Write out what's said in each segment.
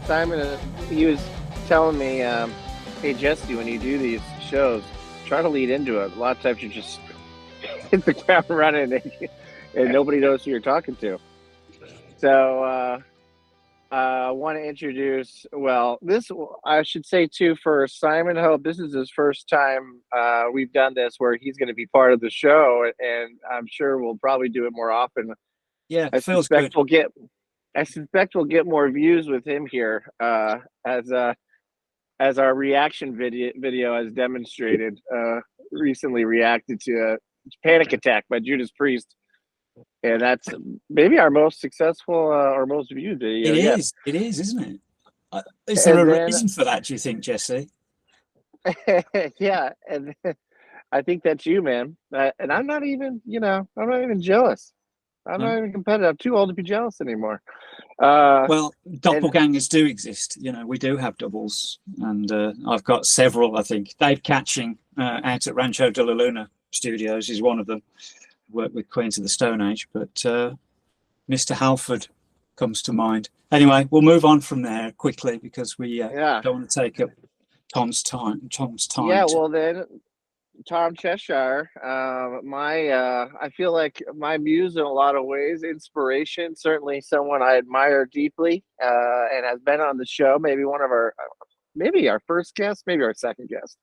Simon, he was telling me, "Hey Jesse, when you do these shows, try to lead into it. A lot of times you just hit the ground running, and nobody knows who you're talking to." So, I want to introduce. Well, this I should say too for Simon Hope. This is his first time we've done this, where he's going to be part of the show, and I'm sure we'll probably do it more often. Yeah, I feels suspect good. we'll get. I suspect we'll get more views with him here, as our reaction video has demonstrated, recently reacted to Panic Attack by Judas Priest, and that's maybe our most successful or most viewed video It yet. is. It is, isn't it? Is there And a then reason for that, do you think, Jesse? yeah, and I think that's you, man. And I'm not even, I'm not even jealous. I'm No? not even competitive. I'm too old to be jealous anymore. Uh, Well, and doppelgangers do exist. We do have doubles, and I've got several. I think Dave Catching out at Rancho de la Luna Studios is one of them. Worked with Queens of the Stone Age, but Mr. Halford comes to mind. Anyway, we'll move on from there quickly because we yeah, don't want to take up Tom's time. Tom's yeah. time. Well, then Tom Cheshire, I feel like my muse in a lot of ways, inspiration, certainly someone I admire deeply, and has been on the show. Maybe one of our, maybe our first guest, maybe our second guest,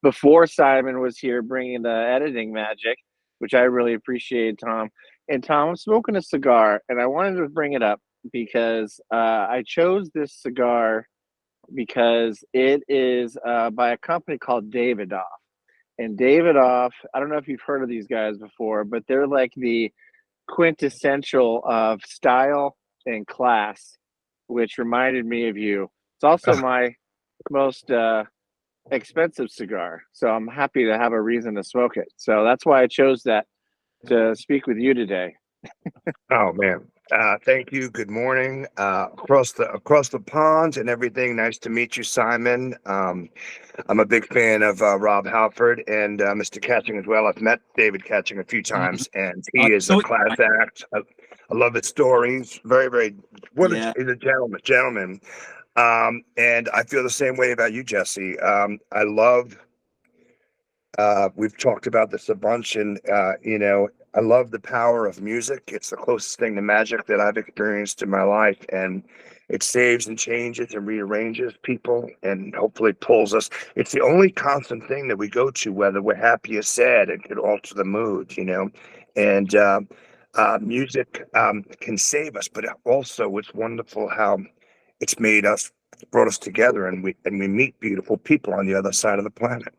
before Simon was here bringing the editing magic, which I really appreciate, Tom. And Tom, I'm smoking a cigar, and I wanted to bring it up because I chose this cigar because it is by a company called Davidoff. And Davidoff, I don't know if you've heard of these guys before, but they're like the quintessential of style and class, which reminded me of you. It's also my most expensive cigar, so I'm happy to have a reason to smoke it. So that's why I chose that to speak with you today. Oh man. Thank you. Good morning. Across the pond and everything. Nice to meet you, Simon. I'm a big fan of Rob Halford and Mr. Catching as well. I've met David Catching a few Mhm. times, and I he is a thought, class act. I love his stories. Very, very. yeah, He's a gentleman. And I feel the same way about you, Jesse. I love. We've talked about this a bunch, and I love the power of music. It's the closest thing to magic that I've experienced in my life, and it saves and changes and rearranges people, and hopefully pulls us. It's the only constant thing that we go to, whether we're happy or sad. It could alter the mood. And music can save us, but also it's wonderful how it's made us, brought us together, and we meet beautiful people on the other side of the planet.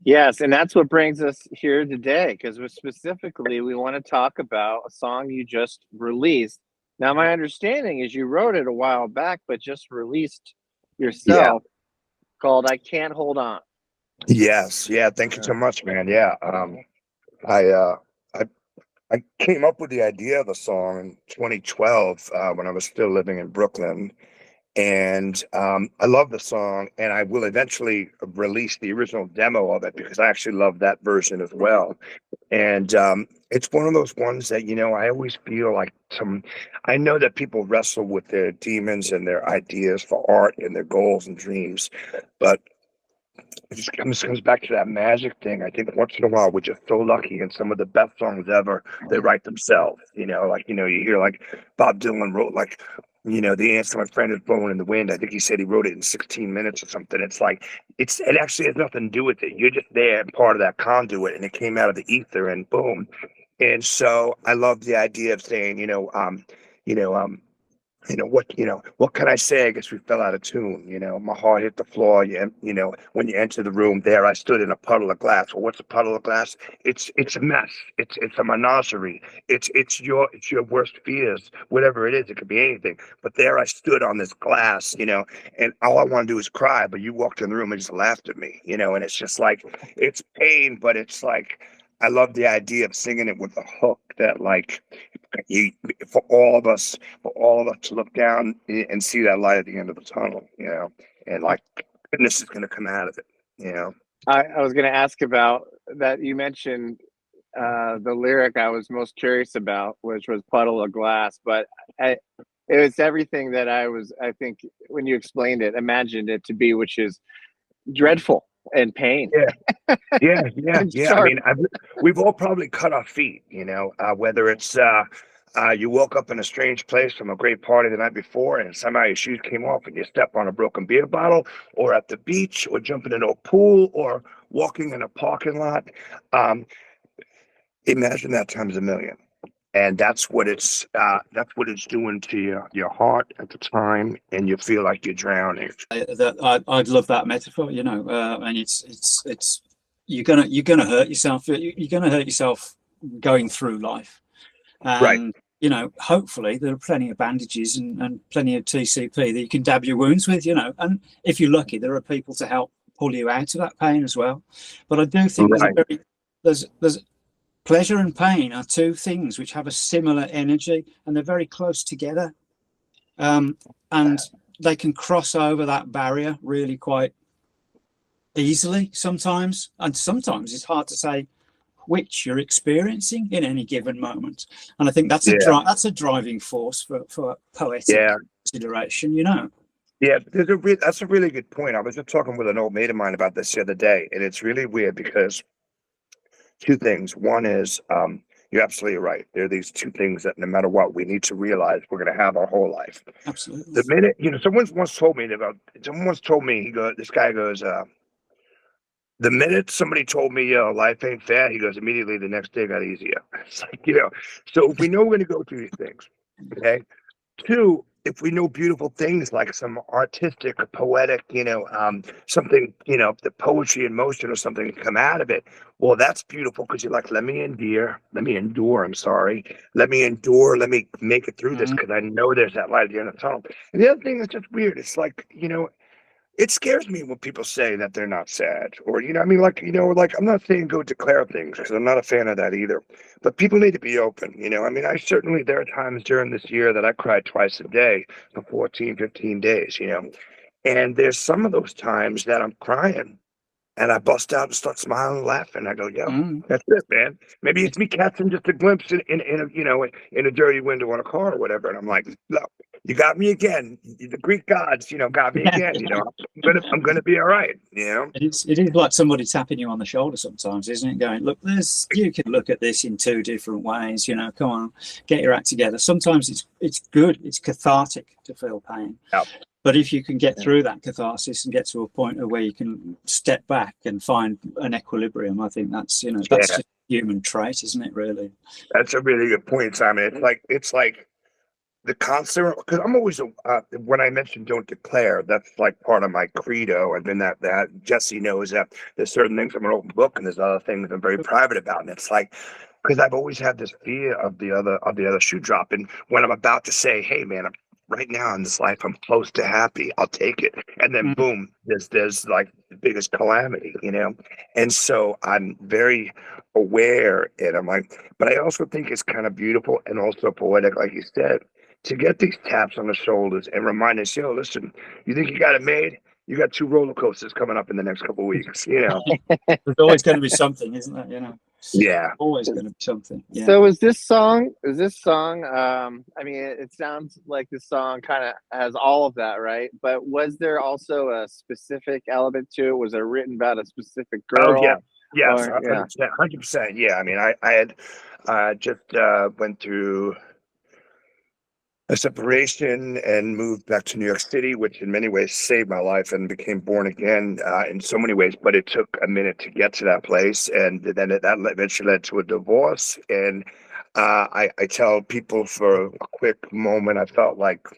Yes, and that's what brings us here today, because specifically we want to talk about a song you just released. Now, my understanding is you wrote it a while back, but just released Yeah. yourself, called "I Can't Hold On." Yes. Yeah. Thank you Yeah. so much, man. Yeah. I, uh, I, I came up with the idea of the song in 2012 when I was still living in Brooklyn, and I love the song, and I will eventually release the original demo of it because I actually love that version as well. And it's one of those ones that I always feel like I know that people wrestle with their demons and their ideas for art and their goals and dreams, but it comes back to that magic thing. I think once in a while we're just so lucky, and some of the best songs ever they write themselves. You hear like Bob Dylan wrote like the answer my friend is blowing in the wind. I think he said he wrote it in 16 minutes or something. It's like it actually has nothing to do with it. You're just there and part of that conduit, and it came out of the ether, and boom. And so I love the idea of saying, you know, um, what can I say? I guess we fell out of tune. My heart hit the floor. When you enter the room, there I stood in a puddle of glass. Well, what's a puddle of glass? It's a mess. It's a menagerie. It's your worst fears, whatever it is. It could be anything. But there I stood on this glass, and all I want to do is cry. But you walked in the room and just laughed at me, and it's just like it's pain, but it's like I love the idea of singing it with a hook that like you for all of us to look down and see that light at the end of the tunnel, and like goodness is going to come out of it. I was going to ask about that. You mentioned the lyric I was most curious about, which was "Puddle of Glass," but I, It was everything that I think when you explained it, imagined it to be, which is dreadful and pain Yeah, yeah, yeah, and yeah. I sharp. mean, we've all probably cut our feet, whether it's you woke up in a strange place from a great party the night before, and somehow your shoes came off, and you step on a broken beer bottle, or at the beach, or jumping into a pool, or walking in a parking lot. Um, Imagine that times a million. And that's what it's doing to your heart at the time, and you feel like you're drowning. I'd love that metaphor, and it's you're gonna hurt yourself. You're gonna hurt yourself going through life, Right, and hopefully there are plenty of bandages and plenty of TCP that you can dab your wounds with, and if you're lucky, there are people to help pull you out of that pain as well. But I do think right. there's pleasure and pain are two things which have a similar energy, and they're very close together. And they can cross over that barrier really quite easily sometimes. And sometimes it's hard to say which you're experiencing in any given moment. And I think that's Yeah, that's a driving force for poetic yeah, consideration. yeah. That's a really good point. I was just talking with an old mate of mine about this the other day, and it's really weird because two things. One is, you're absolutely right. There are these two things that no matter what, we need to realize we're going to have our whole life. Absolutely. The minute, someone once told me, this guy goes, the minute somebody told me, life ain't fair, he goes, immediately the next day got easier. It's like, so if we know we're going to go through these things, okay. Two, if we know beautiful things like some artistic, poetic, something, the poetry in motion or something come out of it, well, that's beautiful because you're like, let me endure, I'm sorry. Let me endure, let me make it through this Mhm. because I know there's that light at the end of the tunnel. And the other thing that's just weird, it's like, it scares me when people say that they're not sad, or I mean, like I'm not saying go declare things because I'm not a fan of that either. But people need to be open. I mean, there are times during this year that I cried twice a day for 14, 15 days. And there's some of those times that I'm crying and I bust out and start smiling and laughing. I go, yo, Mhm. that's it, man. Maybe it's me catching just a glimpse in a dirty window on a car or whatever. And I'm like, look, you got me again. The Greek gods, got me again. I'm gonna be all right. It is like somebody tapping you on the shoulder sometimes, isn't it? Going, look, you can look at this in two different ways. Come on, get your act together. Sometimes it's good, it's cathartic to feel pain. Yeah. But if you can get through that catharsis and get to a point where you can step back and find an equilibrium, I think that's Yeah, just a human trait, isn't it? Really. that's a really good point, Simon. It's like the constant, because I'm always when I mentioned don't declare, that's like part of my credo. And then that Jesse knows that there's certain things I'm an open book, and there's other things I'm very private about. And it's like, because I've always had this fear of the other shoe dropping when I'm about to say, hey man, right now in this life I'm close to happy, I'll take it, and then Mm. boom, there's like the biggest calamity. And so I'm very aware, and I'm like, but I also think it's kind of beautiful and also poetic, like you said, to get these taps on the shoulders and remind us, yo, listen, you think you got it made? You got two roller coasters coming up in the next couple of weeks. There's always going to be something, isn't there? Yeah. Always going to be something. Yeah. So is this song, I mean, it sounds like this song kind of has all of that, right? But was there also a specific element to it? Was it written about a specific Oh yeah. girl? Yes, Or, 100%. 100%. Yeah. I mean, I had just went through a separation and moved back to New York City, which in many ways saved my life and became born again in so many ways. But it took a minute to get to that place, and then that eventually led to a divorce. And I tell people for a quick moment, I felt like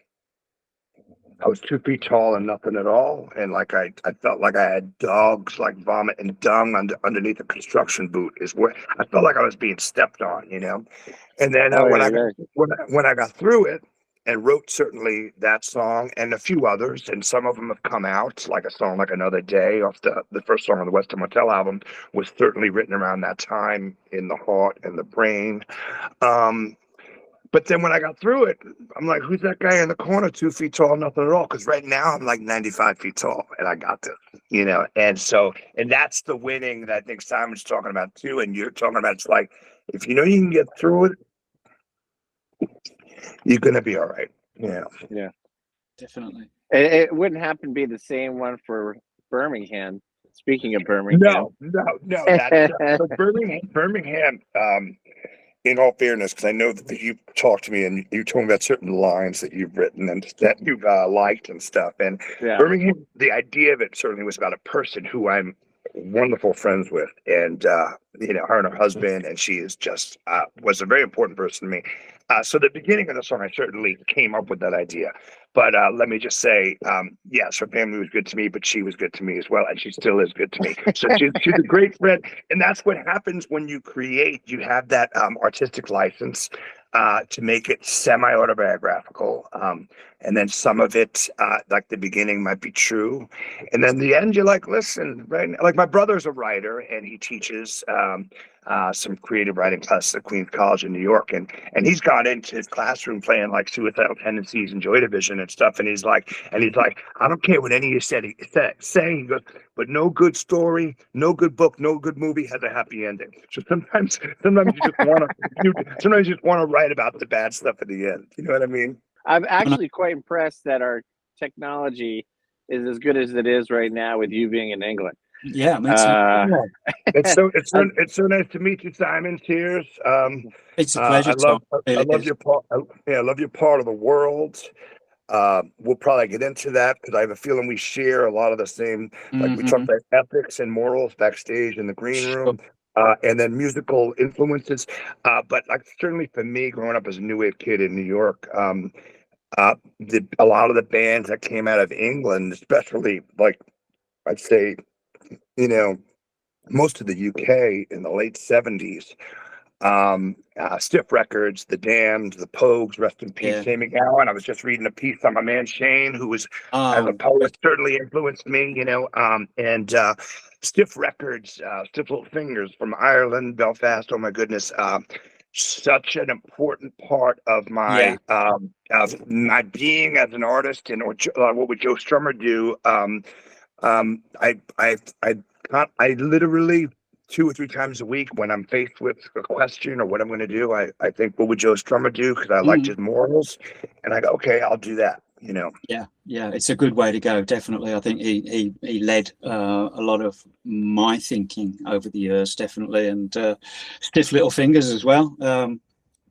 I was 2 feet tall and nothing at all, and like I felt like I had dogs like vomit and dung underneath a construction boot. Is where I felt like I was being stepped on. And then oh, when yeah, I got yeah. when I got through it and wrote certainly that song and a few others, and some of them have come out, like a song like Another Day off the first song on the End Motel album was certainly written around that time in the heart and the brain. Um, but then when I got through it, I'm like, who's that guy in the corner, 2 feet tall, nothing at all? Because right now I'm like 95 feet tall and I got this. And that's the winning that I think Simon's talking about too. And you're talking about, it's like, if you know you can get through it, you're going to be all right. Yeah. Yeah. Definitely. It wouldn't happen to be the same one for Birmingham. Speaking of Birmingham. No. That's so Birmingham. In all fairness, because I know that you've talked to me and you told me about certain lines that you've written and that you've liked and stuff. And Yeah. Birmingham, the idea of it certainly was about a person who I'm wonderful friends with, and her and her husband, and she is just was a very important person to me. So the beginning of the song, I certainly came up with that idea. But let me just say, yes, her family was good to me, but she was good to me as well, and she still is good to me. So she's a great friend, and that's what happens when you create. You have that artistic license to make it semi-autobiographical, and then some of it, like the beginning, might be true, and then the end, you're like, listen, right? Like my brother's a writer, and he teaches some creative writing classes at Queens College in New York, and he's gone into his classroom playing like Suicidal Tendencies and Joy Division and stuff, and he's like, I don't care what any of you say. He goes, but no good story, no good book, no good movie has a happy ending. So sometimes you just want to write about the bad stuff at the end. You know what I mean? I'm actually quite impressed that our technology is as good as it is right now with you being in England. Yeah, makes sense. It's so nice to meet you, Simon. Cheers. It's a pleasure, I Tom. love your part. I love your part of the world. We'll probably get into that because I have a feeling we share a lot of the same. Like we talked about ethics and morals backstage in the green room, and then musical influences. But like certainly for me, growing up as a new wave kid in New York, a lot of the bands that came out of England, especially like I'd say, most of the UK in the late 70s. Stiff Records, The Damned, The Pogues, rest in peace, Sammy Gowan. I was just reading a piece on my man Shane, who was as a poet certainly influenced me, and Stiff Records, Stiff Little Fingers from Ireland, Belfast. Oh my goodness, such an important part of my being as an artist, and what would Joe Strummer do? I literally 2 or 3 times a week when I'm faced with a question or what I'm going to do, I think, what would Joe Strummer do? Because I liked his morals, and I go, okay, I'll do that. Yeah, it's a good way to go. Definitely, I think he led a lot of my thinking over the years, definitely, and Stiff Little Fingers as well.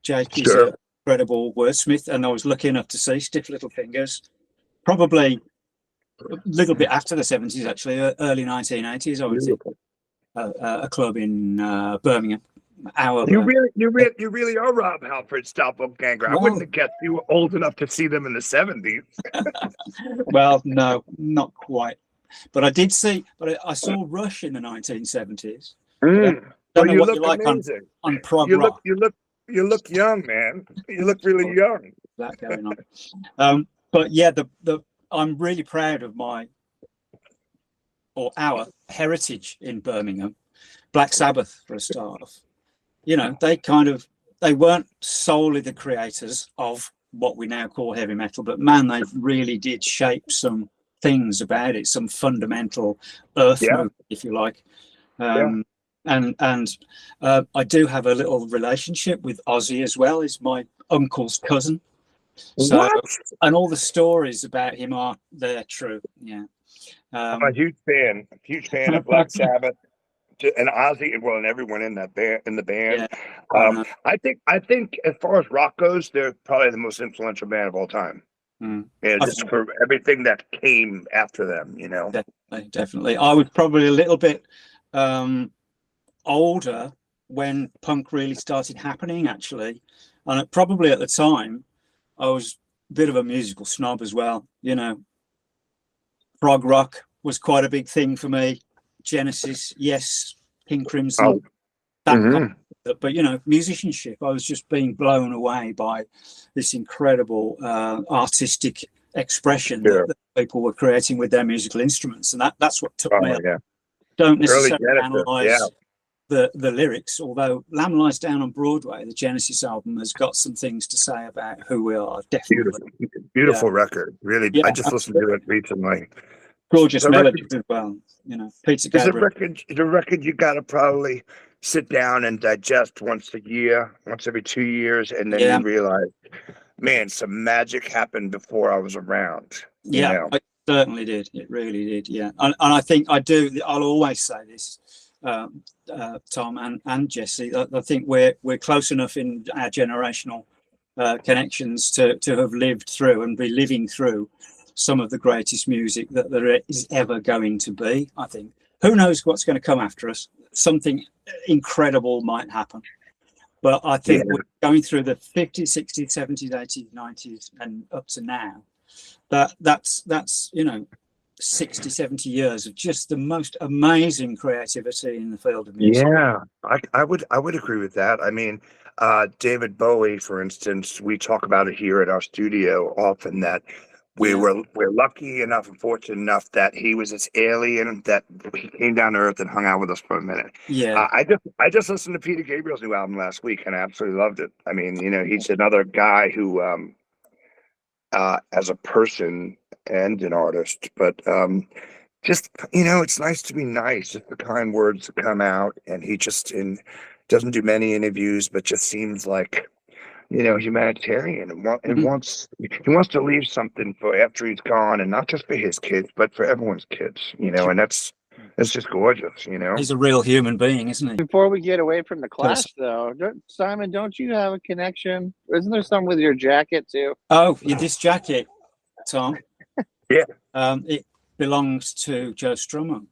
Jake is an incredible wordsmith, and I was lucky enough to see Stiff Little Fingers probably a little bit after the 70s, actually, early 1980s. I was at a club in Birmingham. You really are Rob Halford's doppelganger. I wouldn't have guessed you were old enough to see them in the 70s. Well, no, not quite. But I did see. But I saw Rush in the 1970s. Don't know what you like on prog rock. You look young, man. You look really young. That going on. But yeah, I'm really proud of our heritage in Birmingham. Black Sabbath, for a start. They weren't solely the creators of what we now call heavy metal, but man, they really did shape some things about it, some fundamental earth movement, if you like. And I do have a little relationship with Ozzy as well. He's my uncle's cousin. So, and all the stories about him they're true. Yeah. I'm a huge fan of Black Sabbath. And Ozzy, well, and everyone in the band. I think as far as rock goes, they're probably the most influential band of all time. And just for everything that came after them, Definitely. I was probably a little bit older when punk really started happening, actually, and probably at the time I was a bit of a musical snob as well. Prog rock was quite a big thing for me. Genesis, yes, King Crimson, but musicianship. I was just being blown away by this incredible artistic expression that people were creating with their musical instruments, and that's what took me. Don't necessarily analyze the lyrics, although Lamb Lies Down on Broadway, the Genesis album, has got some things to say about who we are. Definitely, beautiful record. Really, I just listened to it recently. Gorgeous melodies as well. Peter Gabriel. It's a record you got to probably sit down and digest once every 2 years, and then you realize, man, some magic happened before I was around. You Yeah, know? it certainly did. It really did. Yeah, and I think I'll always say this, Tom and Jesse. I think we're close enough in our generational connections to have lived through and be living through some of the greatest music that there is ever going to be. I think. Who knows what's going to come after us? Something incredible might happen. But I think we're going through the 50s, 60s, 70s, 80s, 90s, and up to now. That's 60, 70 years of just the most amazing creativity in the field of music. Yeah, I would agree with that. I mean, David Bowie, for instance, we talk about it here at our studio often that we're lucky enough and fortunate enough that he was this alien that he came down to earth and hung out with us for a minute. Yeah. I just listened to Peter Gabriel's new album last week and I absolutely loved it. I mean, he's another guy who as a person and an artist, but just it's nice to be nice, just the kind words that come out, and he just doesn't do many interviews, but just seems like humanitarian and wants to leave something for after he's gone, and not just for his kids, but for everyone's kids, and that's just gorgeous, He's a real human being, isn't he? Before we get away from the Clash, though, Simon, don't you have a connection? Isn't there something with your jacket too? Oh, this jacket, Tom. Yeah. It belongs to Joe Strummer.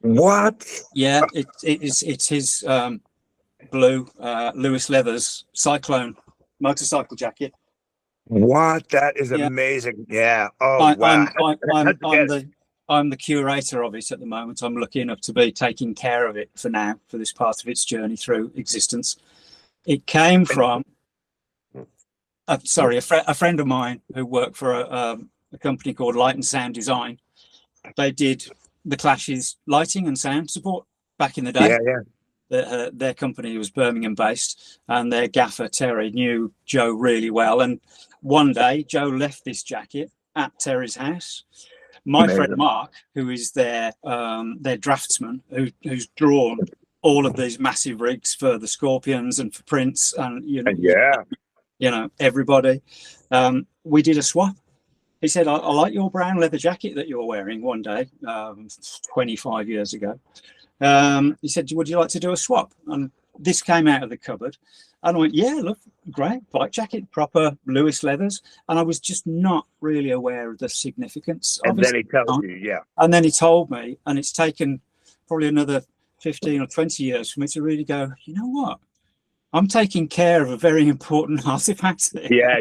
What? Yeah, it's his blue Lewis Leathers Cyclone motorcycle jacket. What? That is amazing. Yeah. Oh, wow. I'm the curator of it at the moment. I'm lucky enough to be taking care of it for now, for this part of its journey through existence. It came from a friend of mine who worked for a company called Light and Sound Design. They did the Clash's lighting and sound support back in the day. Yeah. Their company was Birmingham based, and their gaffer Terry knew Joe really well. And one day Joe left this jacket at Terry's house. My friend Mark, who is their draftsman, who's drawn all of these massive rigs for the Scorpions and for Prince and everybody, we did a swap. He said, I like your brown leather jacket that you're wearing one day, 25 years ago. He said, would you like to do a swap? And this came out of the cupboard. And I went, yeah, look, great, bike jacket, proper Lewis leathers. And I was just not really aware of the significance of it. And then he tells you, yeah. And then he told me, and it's taken probably another 15 or 20 years for me to really go, you know what? I'm taking care of a very important artifact here. Yeah,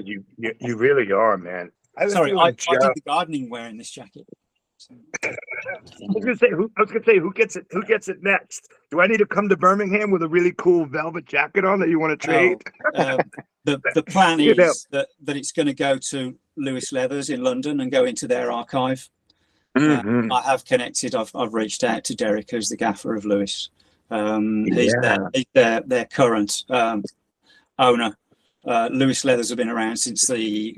you really are, man. I did the gardening wearing this jacket. I was gonna say, who gets it next? Do I need to come to Birmingham with a really cool velvet jacket on that you want to trade? The plan is that it's going to go to Lewis Leathers in London and go into their archive. I have connected. I've reached out to Derek, who's the gaffer of Lewis. He's their current owner. Lewis Leathers have been around since the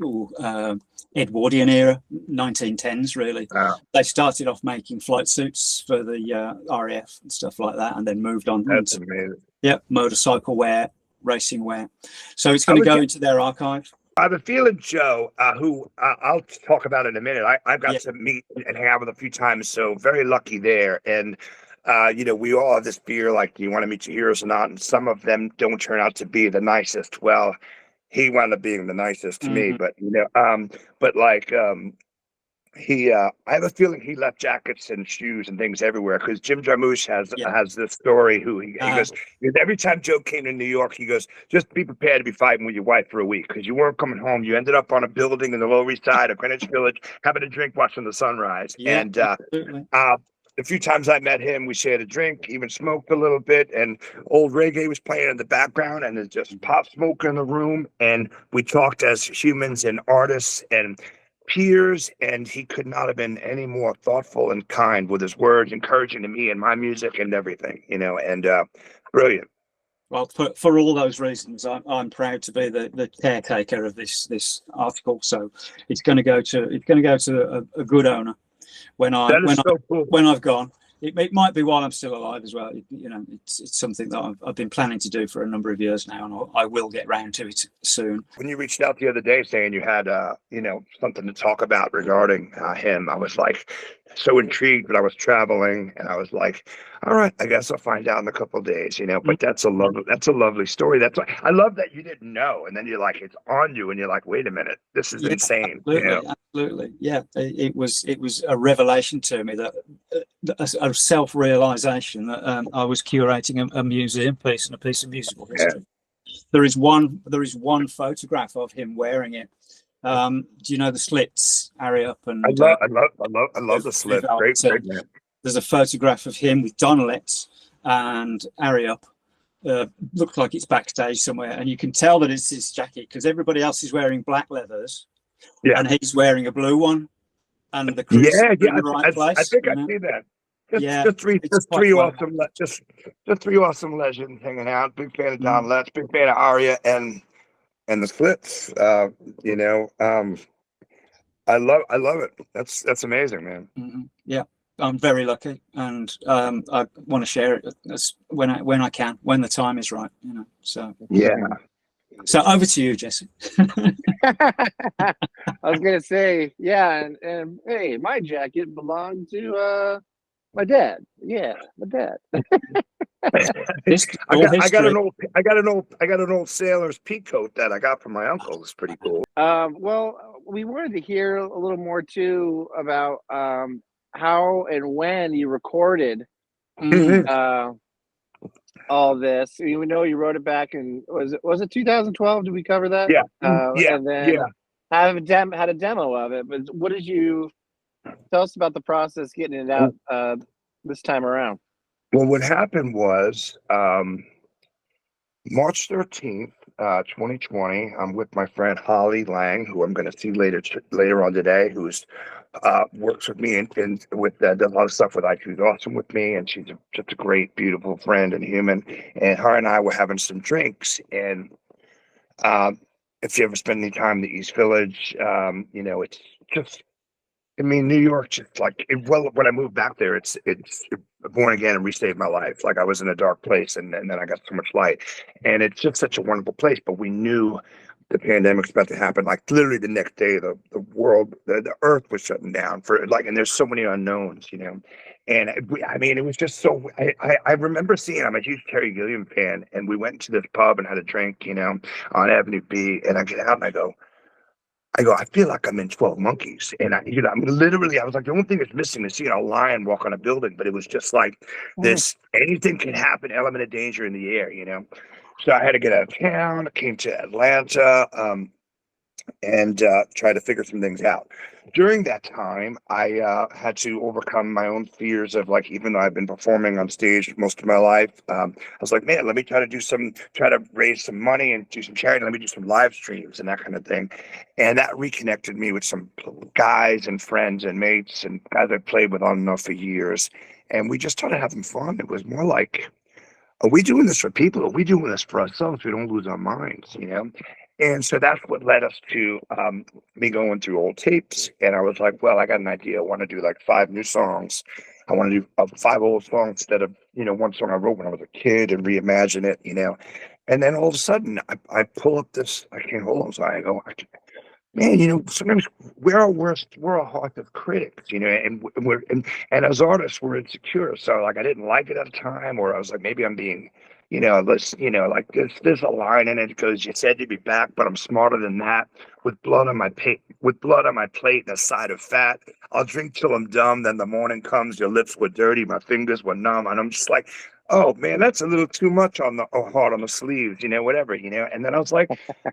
Edwardian era, 1910s, really. Wow. They started off making flight suits for the RAF and stuff like that, and then moved on. That's amazing. Motorcycle wear, racing wear. So it's going to go into their archive. I have a feeling Joe, who I'll talk about in a minute. I've got to meet and hang out with a few times, so very lucky there. And we all have this fear, like, do you want to meet your heroes or not? And some of them don't turn out to be the nicest. Well, he wound up being the nicest to me, but I have a feeling he left jackets and shoes and things everywhere, because Jim Jarmusch has this story. He goes, every time Joe came to New York, he goes, just be prepared to be fighting with your wife for a week, because you weren't coming home. You ended up on a building in the Lower East Side of Greenwich Village, having a drink, watching the sunrise. The few times I met him, we shared a drink, even smoked a little bit, and old reggae was playing in the background, and there's just pop smoke in the room. And we talked as humans and artists and peers, and he could not have been any more thoughtful and kind with his words, encouraging to me and my music and everything, and brilliant. Well, for all those reasons, I'm proud to be the caretaker of this article. So it's going to go to a good owner when I've gone. it might be while I'm still alive as well. You know, it's something that I've been planning to do for a number of years now, and I will get round to it soon. When you reached out the other day saying you had, you know, something to talk about regarding him, I was like so intrigued, but I was traveling and I was like, all right, I guess I'll find out in a couple of days, you know, but that's a lovely story. I love that you didn't know. And then you're like, it's on you and you're like, wait a minute, this is Yeah, insane. absolutely, You know? absolutely. Yeah, it was a revelation to me, that a self-realization that I was curating a museum piece and a piece of musical Yeah. history. There is one photograph of him wearing it. Do you know the Slits, Harry Up and I love the slip. Great, man. there's a photograph of him with Donalets and Harry Up. Looked like it's backstage somewhere, and you can tell that it's his jacket because everybody else is wearing black leathers, and he's wearing a blue one, and the crew's in the right place. I think I see that. Just three awesome legends hanging out. Big fan of Don Letts, big fan of Aria and the Slits. You know, I love it. That's amazing, man. Yeah, I'm very lucky, and I want to share it when I can, when the time is right. You know, so yeah. So over to you, Jesse. I was gonna say, yeah, and hey, my jacket belonged to my dad. Yeah, my dad. I got an old sailor's peacoat that I got from my uncle. It's pretty cool. Well, we wanted to hear a little more too about how and when you recorded all this. We know you wrote it back in, was it 2012? Did we cover that? Yeah. And then had a demo of it. But what did you tell us about the process getting it out this time around? Well, what happened was March 13th, 2020. I'm with my friend Holly Lang, who I'm going to see later on today, who's works with me and with does a lot of stuff with IQ Awesome with me, and she's just a great, beautiful friend and human. And her and I were having some drinks, and if you ever spend any time in the East Village, you know, it's just, I mean, New York, just like when I moved back there, it's born again and resaved my life. Like I was in a dark place, and then I got so much light, and it's just such a wonderful place. But we knew the pandemic's about to happen. Like literally the next day, the world, the earth was shutting down for like, and there's so many unknowns, you know. And I mean, it was just so. I remember seeing. I'm a huge Terry Gilliam fan, and we went to this pub and had a drink, you know, on Avenue B. And I get out and I go, I feel like I'm in 12 Monkeys. And I was like, the only thing that's missing is seeing a lion walk on a building, but it was just like this, anything can happen, element of danger in the air, you know? So I had to get out of town. I came to Atlanta, and try to figure some things out. During that time, I had to overcome my own fears of like, even though I've been performing on stage most of my life, I was like, man, let me try to raise some money and do some charity. Let me do some live streams and that kind of thing. And that reconnected me with some guys and friends and mates and guys I played with on and off for years. And we just started having fun. It was more like, are we doing this for people? Are we doing this for ourselves? We don't lose our minds, you know? And so that's what led us to me going through old tapes. And I was like, well, I got an idea. I want to do like 5 new songs. I want to do 5 old songs instead of, you know, one song I wrote when I was a kid and reimagine it, you know. And then all of a sudden I pull up this, I can't hold on. So I go, man, you know, sometimes we're our hardest critics, you know, and as artists, we're insecure. So like, I didn't like it at the time, or I was like, maybe I'm being, you know, like there's a line in it because you said you'd be back, but I'm smarter than that. With blood on my plate and a side of fat, I'll drink till I'm dumb. Then the morning comes, your lips were dirty, my fingers were numb, and I'm just like, oh man, that's a little too much on the hard on the sleeves, you know, whatever, you know. And then I was like,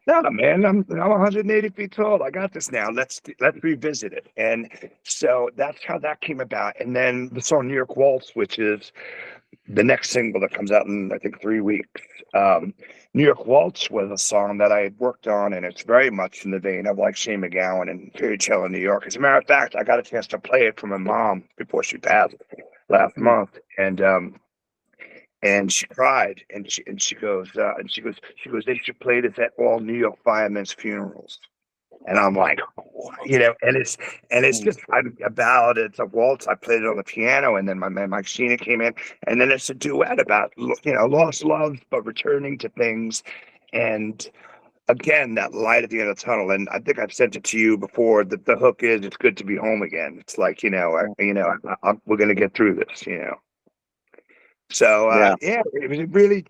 no, man, I'm 180 feet tall. I got this now. Let's revisit it. And so that's how that came about. And then the song New York Waltz, which is the next single that comes out in I think 3 weeks. New York Waltz was a song that I had worked on, and it's very much in the vein of like Shane MacGowan and Fairy Tale in New York. As a matter of fact, I got a chance to play it for my mom before she passed last month, and she cried, and she goes, they should play this at all New York firemen's funerals. And I'm like, and it's just a ballad. It's a waltz. I played it on the piano, and then my man Mike Sheena came in, and then it's a duet about lost love, but returning to things, and again that light at the end of the tunnel. And I think I've sent it to you before. That the hook is, it's good to be home again. It's like we're gonna get through this. So Yeah. yeah, it was really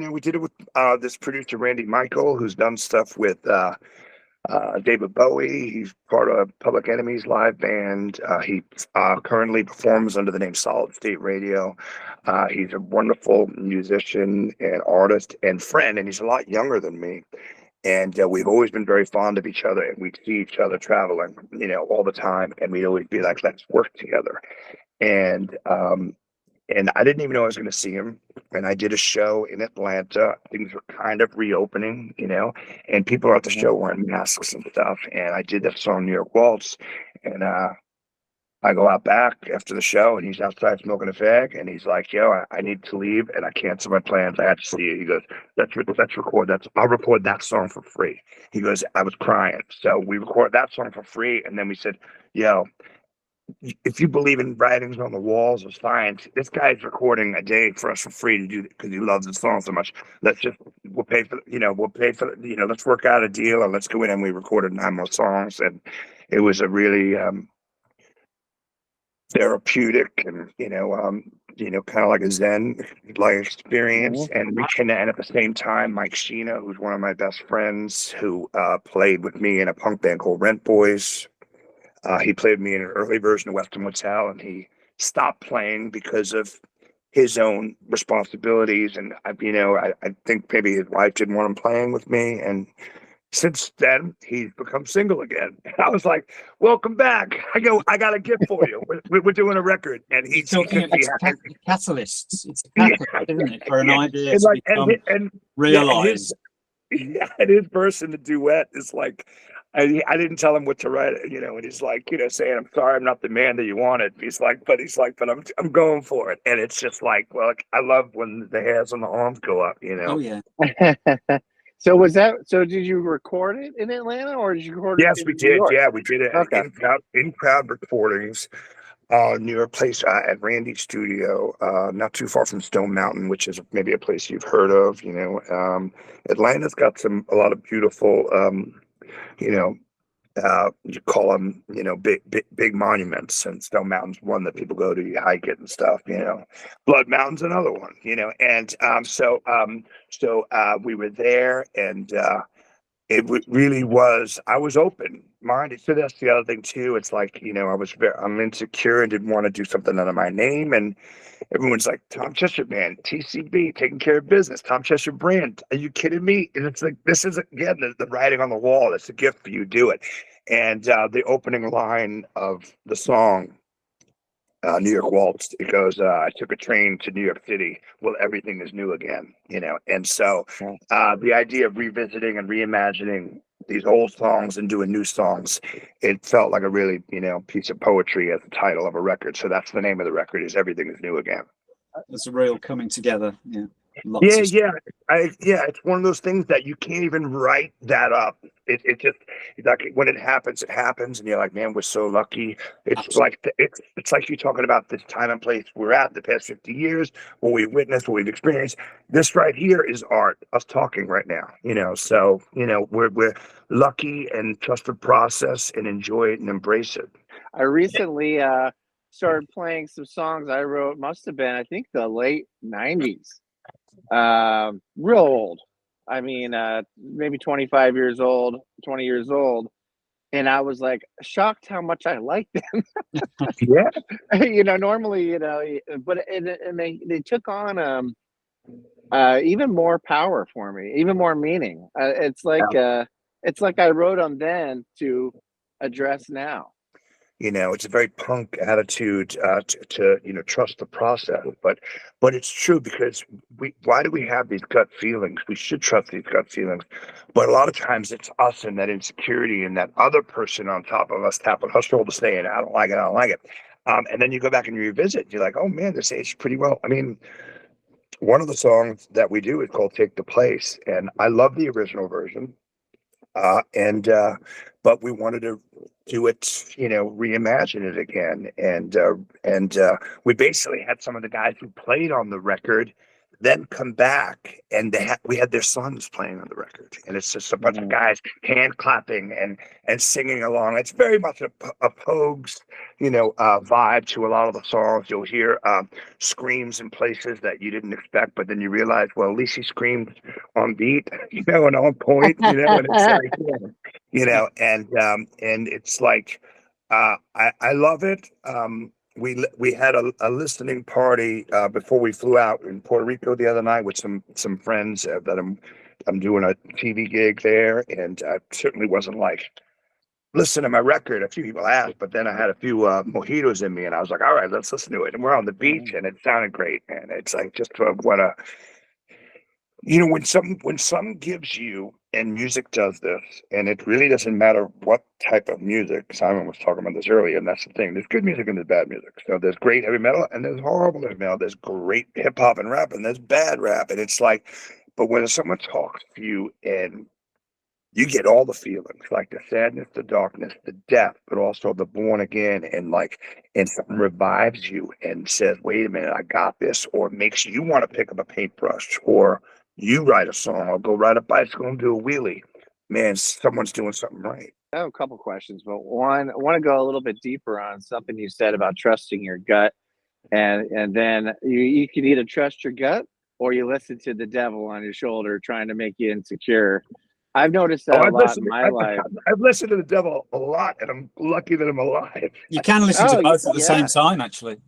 we did it with this producer Randy Michael, who's done stuff with David Bowie. He's part of Public Enemy's live band. He currently performs under the name Solid State Radio. He's a wonderful musician and artist and friend, and he's a lot younger than me. And we've always been very fond of each other, and we'd see each other traveling, all the time, and we'd always be like, "Let's work together." And and I didn't even know I was going to see him. And I did a show in Atlanta. Things were kind of reopening, and people are at the show wearing masks and stuff. And I did that song, New York Waltz. And I go out back after the show, and he's outside smoking a fag. And he's like, "Yo, I need to leave, and I canceled my plans. I have to see you." He goes, let's record that. I'll record that song for free." He goes, "I was crying." So we recorded that song for free. And then we said, "Yo, if you believe in writings on the walls of science, this guy's recording a day for us for free to do it because he loves the song so much. We'll pay for, let's work out a deal, and let's go in." And we recorded 9 more songs, and it was a really therapeutic and kind of like a Zen like experience. And and at the same time, Mike Sheena, who's one of my best friends, who played with me in a punk band called Rent Boys. He played with me in an early version of End Motel, and he stopped playing because of his own responsibilities. And I think maybe his wife didn't want him playing with me. And since then, he's become single again. And I was like, "Welcome back." "I got a gift for you. We're doing a record." And You're talking about catalysts. It's a catalyst, isn't it, for an idea and to like become realized. and his verse in the duet is like, I didn't tell him what to write, and he's like, saying, "I'm sorry, I'm not the man that you wanted." He's like, but I'm going for it. And it's just like, well, I love when the hairs on the arms go up, Oh yeah. So did you record it in Atlanta, or did you record it Yes, in we New did. York? Yeah, we did it Okay. in crowd recordings. Near a place at Randy's studio, not too far from Stone Mountain, which is maybe a place you've heard of. Atlanta's got a lot of beautiful, you call them, big monuments, and Stone Mountain's one that people go to, you hike it and stuff. Blood Mountain's another one. And so we were there, and really was. I was open minded. So that's the other thing too. It's like, I'm insecure and didn't want to do something under my name. And everyone's like, "Tom Cheshire, man, TCB, taking care of business, Tom Cheshire brand. Are you kidding me?" And it's like, this is again the writing on the wall. It's a gift for you. Do it. And the opening line of the song, New York Waltz, it goes, "I took a train to New York City. Well, everything is new again." And so the idea of revisiting and reimagining these old songs and doing new songs, it felt like a really, piece of poetry as the title of a record. So that's the name of the record, is "Everything is New Again." It's a real coming together. Yeah. Yeah. It's one of those things that you can't even write that up. It just, like, when it happens, and you're like, "Man, we're so lucky." It's Absolutely. like it's like you're talking about this time and place we're at, the past 50 years, what we've witnessed, what we've experienced. This right here is art. Us talking right now. So we're lucky, and trust the process and enjoy it and embrace it. I recently started playing some songs I wrote. Must have been, I think, the late '90s. Real old. I mean, maybe 25 years old, 20 years old. And I was like shocked how much I liked them. Yeah. Normally, but and they took on even more power for me, even more meaning. It's like I wrote them then to address now. It's a very punk attitude, to trust the process, but it's true, because why do we have these gut feelings? We should trust these gut feelings, but a lot of times it's us and that insecurity and that other person on top of us tapping our shoulder saying, "I don't like it, I don't like it." And then you go back and you revisit, you're like, "Oh man, this aged pretty well." I mean, one of the songs that we do is called "Take the Place," and I love the original version. And but we wanted to do it, reimagine it again. And we basically had some of the guys who played on the record then come back, and we had their sons playing on the record, and it's just a bunch of guys hand clapping and singing along. It's very much a Pogues, vibe to a lot of the songs. You'll hear screams in places that you didn't expect, but then you realize, well, at least he screamed on beat, and on point, and it's like, and it's like, I love it. We had a listening party before we flew out in Puerto Rico the other night with some friends that I'm doing a TV gig there, and I certainly wasn't like, listen to my record. A few people asked, but then I had a few mojitos in me, and I was like, all right, let's listen to it. And we're on the beach, and it sounded great. And it's like, just what a, when something gives you, and music does this, and it really doesn't matter what type of music. Simon was talking about this earlier, and that's the thing. There's good music and there's bad music. So there's great heavy metal and there's horrible heavy metal. There's great hip hop and rap and there's bad rap. And it's like, but when someone talks to you and you get all the feelings, like the sadness, the darkness, the death, but also the born again, and something revives you and says, wait a minute, I got this, or makes you want to pick up a paintbrush, or you write a song, or go ride a bicycle and do a wheelie. Man, someone's doing something right. I have a couple questions, but one, I want to go a little bit deeper on something you said about trusting your gut, and then you can either trust your gut or you listen to the devil on your shoulder trying to make you insecure. I've noticed that a lot in my life. I've listened to the devil a lot, and I'm lucky that I'm alive. You can listen to both at the same time, actually.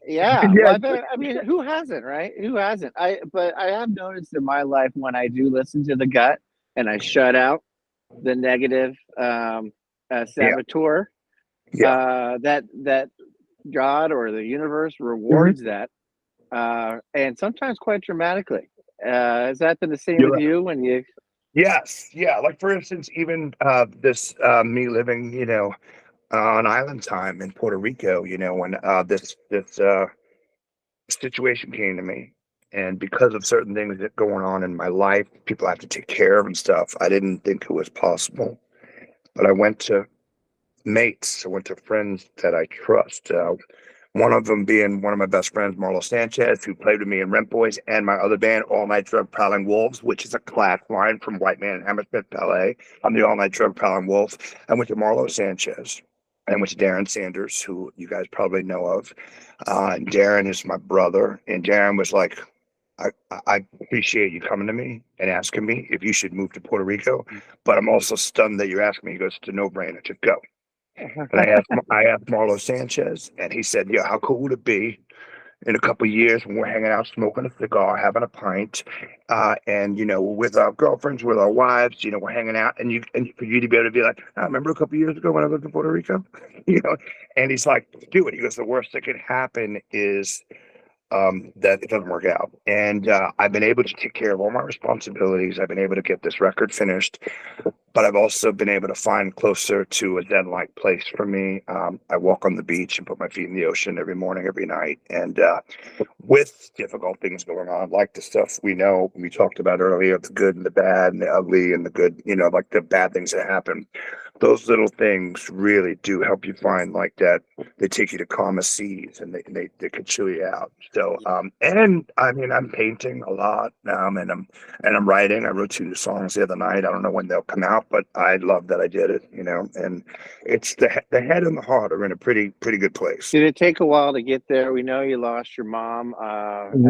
Yeah. Well, I mean, who hasn't, right? Who hasn't? But I have noticed in my life when I do listen to the gut and I shut out the negative saboteur, that God or the universe rewards that, and sometimes quite dramatically. Has that been the same with you when you? Yes, yeah. Like for instance, even this me living, on island time in Puerto Rico, when this situation came to me, and because of certain things that going on in my life, people I have to take care of and stuff, I didn't think it was possible. But I went to mates, I went to friends that I trust. One of them being one of my best friends, Marlo Sanchez, who played with me in Rent Boys and my other band, All Night Drug Prowling Wolves, which is a class line from White Man and Hammersmith Ballet. I'm the All Night Drug Prowling Wolf. I went to Marlo Sanchez. I went to Darren Sanders, who you guys probably know of. And Darren is my brother. And Darren was like, I appreciate you coming to me and asking me if you should move to Puerto Rico, but I'm also stunned that you're asking me. He goes, it's a no-brainer, just go. And I asked Marlo Sanchez, and he said, yeah, how cool would it be in a couple of years when we're hanging out, smoking a cigar, having a pint, and, with our girlfriends, with our wives, we're hanging out, and for you to be able to be like, I remember a couple of years ago when I lived in Puerto Rico, and he's like, do it. He goes, the worst that could happen is that it doesn't work out. And I've been able to take care of all my responsibilities. I've been able to get this record finished, but I've also been able to find closer to a Zen-like place for me. I walk on the beach and put my feet in the ocean every morning, every night. And with difficult things going on, like the stuff we talked about earlier, the good and the bad and the ugly and the good, like the bad things that happen, those little things really do help you find like that. They take you to calmer seas, and they can chill you out. So, and I mean, I'm painting a lot, and I'm writing. I wrote 2 new songs the other night. I don't know when they'll come out, but I love that I did it, and it's the head and the heart are in a pretty good place. Did it take a while to get there? We know you lost your mom. I've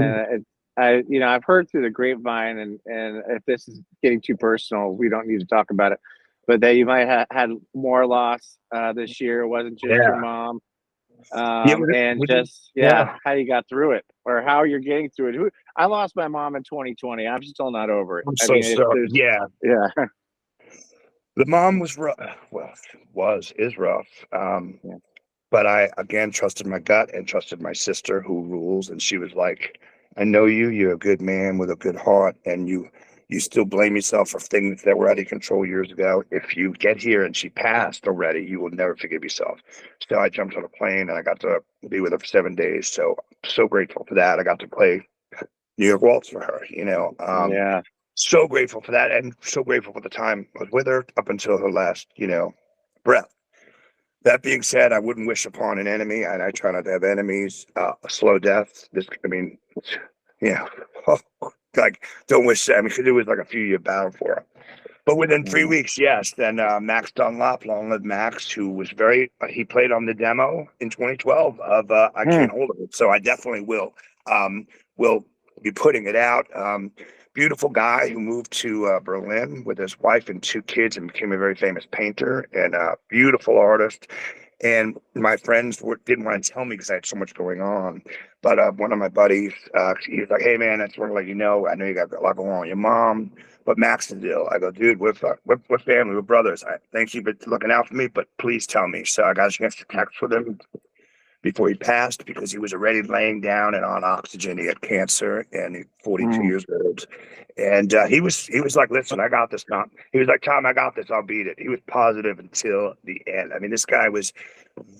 heard through the grapevine, and if this is getting too personal, we don't need to talk about it, but that you might have had more loss this year. It wasn't just your mom. How you got through it, or how you're getting through it. I lost my mom in 2020. I'm still not over it. I'm so sorry. Yeah. The mom was rough. Well, is rough. But I again trusted my gut and trusted my sister, who rules. And she was like, I know you. You're a good man with a good heart, and you still blame yourself for things that were out of control years ago. If you get here and she passed already, you will never forgive yourself. So I jumped on a plane and I got to be with her for 7 days. So grateful for that. I got to play New York Waltz for her, so grateful for that, and so grateful for the time I was with her up until her last, breath. That being said, I wouldn't wish upon an enemy, and I try not to have enemies. A slow death. I mean, yeah, like don't wish. I mean, because it was like a few-year battle for her. But within 3 weeks, yes. Then Max Dunlop, long live Max, who was he played on the demo in 2012 of I Can't Hold It. So I definitely will be putting it out. Beautiful guy who moved to Berlin with his wife and 2 kids and became a very famous painter and a beautiful artist. And my friends didn't want to tell me because I had so much going on. But one of my buddies, he was like, "Hey man, I just want to let you know. I know you got a lot going on with your mom, but Max is ill." I go, "Dude, we're family, we're brothers. I thank you for looking out for me, but please tell me." So I got a chance to text with him before he passed because he was already laying down and on oxygen. He had cancer, and he's 42 years old. And he was like, "Listen, I got this, Tom." He was like, "Tom, I got this. I'll beat it." He was positive until the end. I mean, this guy was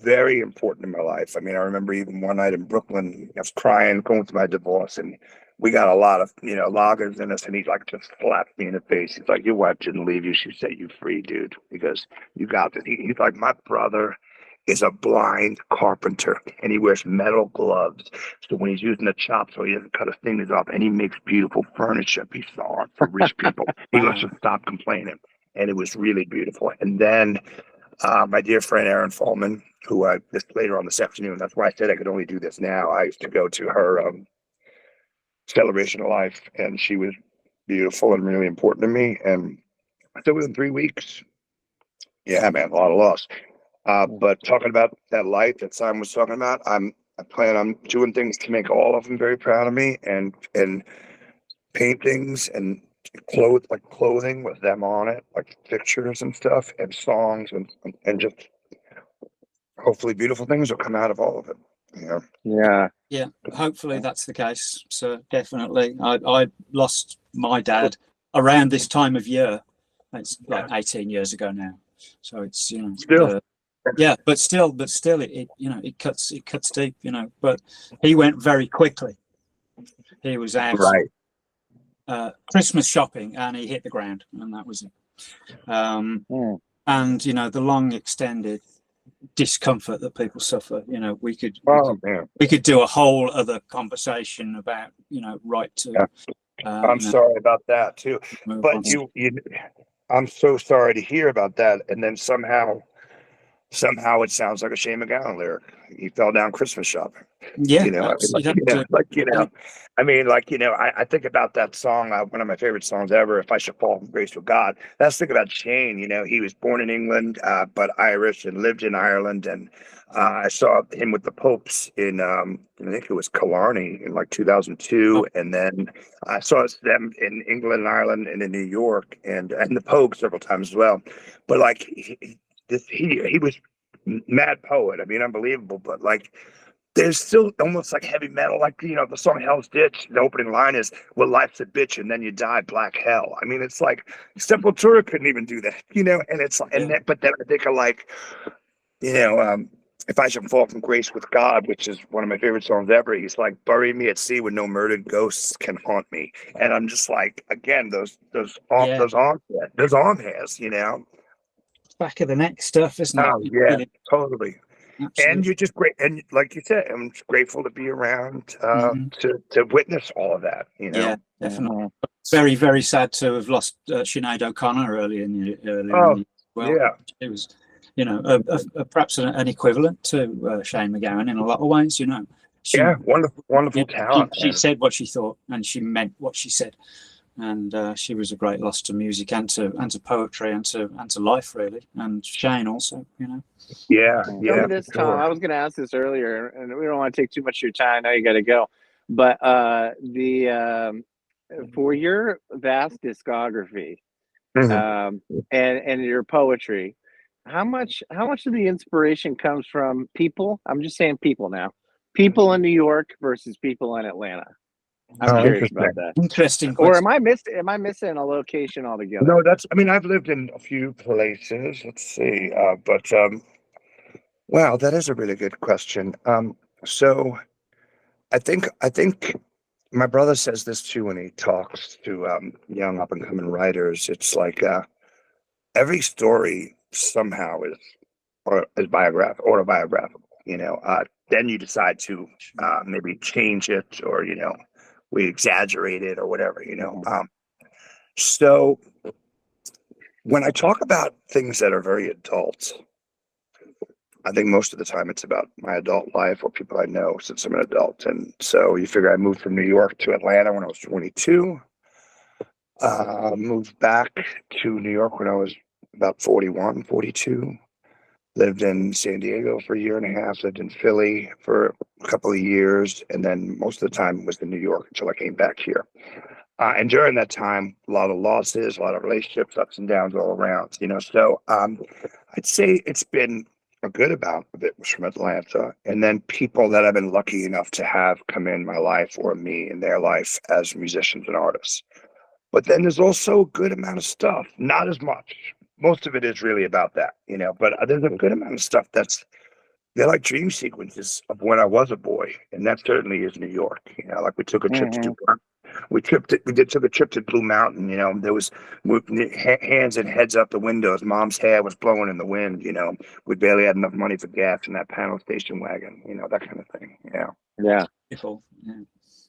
very important in my life. I mean, I remember even one night in Brooklyn, I was crying, going through my divorce, and we got a lot of, loggers in us, and he like just slapped me in the face. He's like, "Your wife didn't leave you. She set you free, dude, because you got this." He's like, "My brother is a blind carpenter, and he wears metal gloves. So when he's using the chop saw, he doesn't cut his fingers off, and he makes beautiful furniture pieces of art for rich people." He Wow. must have stopped complaining, and it was really beautiful. And then my dear friend Erin Fallman, who I this later on this afternoon, that's why I said I could only do this now. I used to go to her celebration of life, and she was beautiful and really important to me. And so within 3 weeks, yeah, man, a lot of loss. But talking about that light that Simon was talking about, I plan on doing things to make all of them very proud of me, and paintings and clothing with them on it, like pictures and stuff, and songs, and just hopefully beautiful things will come out of all of it. Yeah, hopefully that's the case. So definitely, I lost my dad around this time of year. It's like 18 years ago now. So it's Still. yeah, but still, it it cuts deep. But he went very quickly. He was out Christmas shopping and he hit the ground, and that was it. And the long extended discomfort that people suffer, we could do a whole other conversation about right to I'm sorry about that too, but I'm so sorry to hear about that. And then somehow it sounds like a Shane MacGowan lyric. He fell down Christmas shopping. Yeah, I think about that song, one of my favorite songs ever, "If I Should Fall from Grace with God." That's think about Shane. He was born in England, but Irish, and lived in Ireland. And I saw him with the Popes in, I think it was Killarney in like 2002. And then I saw them in England and Ireland and in New York, and the Pope several times as well. But like, he was mad poet. I mean, unbelievable. But like, there's still almost like heavy metal, like the song "Hell's Ditch." The opening line is, "Well, life's a bitch, and then you die, black hell." I mean, it's like Sepultura couldn't even do that, and it's but then I think of like, "If I Should Fall from Grace with God," which is one of my favorite songs ever. He's like, "Bury me at sea where no murdered ghosts can haunt me," and I'm just like, again, those armhairs, back of the neck stuff, isn't it? Oh yeah, really, totally. Absolutely. And you're just great, and like you said, I'm just grateful to be around to witness all of that. Yeah, definitely. Very, very sad to have lost Sinead O'Connor early in the well. Yeah, it was, perhaps an equivalent to Shane MacGowan in a lot of ways. wonderful talent. She said what she thought, and she meant what she said. And she was a great loss to music and to poetry and to life, really. And Shane also, Yeah. Tell me this, Tom. I was going to ask this earlier, and we don't want to take too much of your time. I know you got to go. But for your vast discography and your poetry, how much of the inspiration comes from people? I'm just saying people now. People in New York versus people in Atlanta. I'm curious about that. Interesting question. Or am I missing a location altogether? No, I've lived in a few places. Let's see. Wow, that is a really good question. So I think my brother says this too when he talks to young up and coming writers. It's like every story somehow is autobiographical. Then you decide to maybe change it, or we exaggerate it or whatever. So when I talk about things that are very adult, I think most of the time it's about my adult life or people I know since I'm an adult. And so you figure I moved from New York to Atlanta when I was 22. Moved back to New York when I was about 41, 42. Lived in San Diego for a year and a half, lived in Philly for a couple of years, and then most of the time was in New York until I came back here. And during that time, a lot of losses, a lot of relationships, ups and downs all around, So I'd say it's been a good amount of it was from Atlanta. And then people that I've been lucky enough to have come in my life or me in their life as musicians and artists. But then there's also a good amount of stuff, not as much. Most of it is really about that, but there's a good amount of stuff they're like dream sequences of when I was a boy. And that certainly is New York. Like we took a trip to took a trip to Blue Mountain. There was hands and heads up the windows. Mom's hair was blowing in the wind. We barely had enough money for gas in that panel station wagon. That kind of thing. Yeah. Beautiful. Yeah,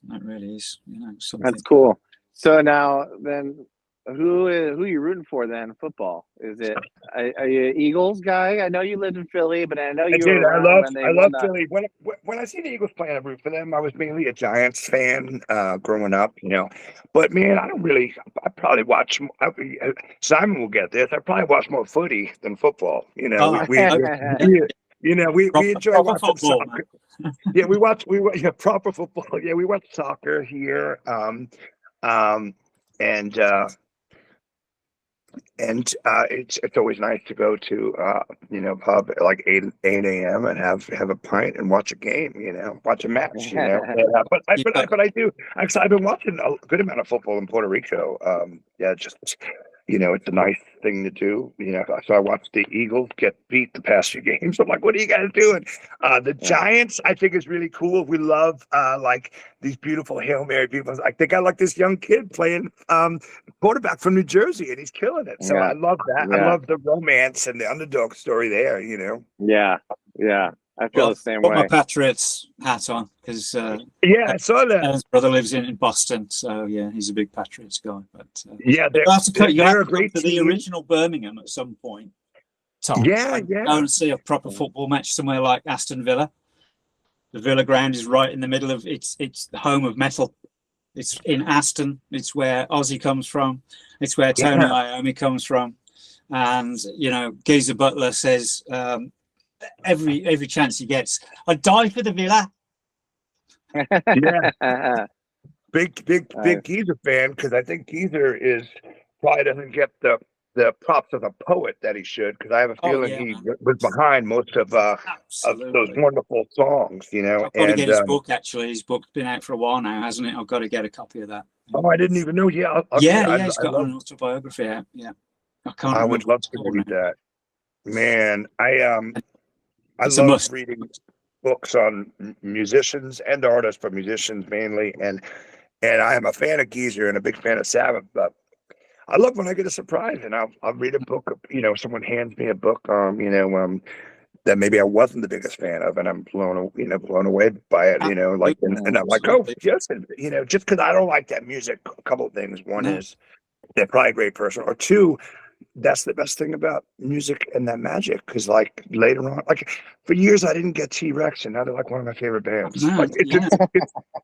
that really is. Something. That's cool. So now then, who are you rooting for then? Football? Is it? Are you an Eagles guy? I know you lived in Philly, but I know you were around when they I won love Philly. When I see the Eagles playing, I root for them. I was mainly a Giants fan growing up, But man, I probably watch. Simon will get this. I probably watch more footy than football. We enjoy watching football, soccer. Yeah, we watch proper football. Yeah, we watch soccer here. And it's always nice to go to pub at like 8 a.m. and have a pint and watch a game, watch a match, But I've been watching a good amount of football in Puerto Rico. It's a nice thing to do. So I watched the Eagles get beat the past few games. I'm like, what are you guys doing? The Giants, I think, is really cool. We love like these beautiful Hail Mary people. Like they got like this young kid playing quarterback from New Jersey, and he's killing it. So I love that. I love the romance and the underdog story there. Yeah. I feel the same put way. My Patriots hat on because I saw that. His brother lives in Boston, so yeah, he's a big Patriots guy. But they're a great to the original Birmingham at some point. Tom, go and see a proper football match somewhere like Aston Villa. The Villa ground is right in the middle of it's the home of metal. It's in Aston. It's where Ozzy comes from. It's where Tony Iommi comes from. And Geezer Butler says every chance he gets, I'd die for the Villa. Big Geezer fan, because I think Geezer probably doesn't get the props of a poet that he should, because I have a feeling he was behind most of those wonderful songs, I've got to get his book, actually. His book's been out for a while now, hasn't it? I've got to get a copy of that. Oh, I didn't even know. Yeah, he's got an autobiography out. Yeah. I would love to read that. Man, I love reading books on musicians and artists, but musicians mainly, and I am a fan of Geezer and a big fan of Sabbath, but I love when I get a surprise and I'll read a book, someone hands me a book, that maybe I wasn't the biggest fan of, and I'm blown away by it, and I'm like, oh, just because I don't like that music, a couple of things. One is they're probably a great person, or two, that's the best thing about music and that magic, because like later on, like for years I didn't get T-Rex, and now they're like one of my favorite bands.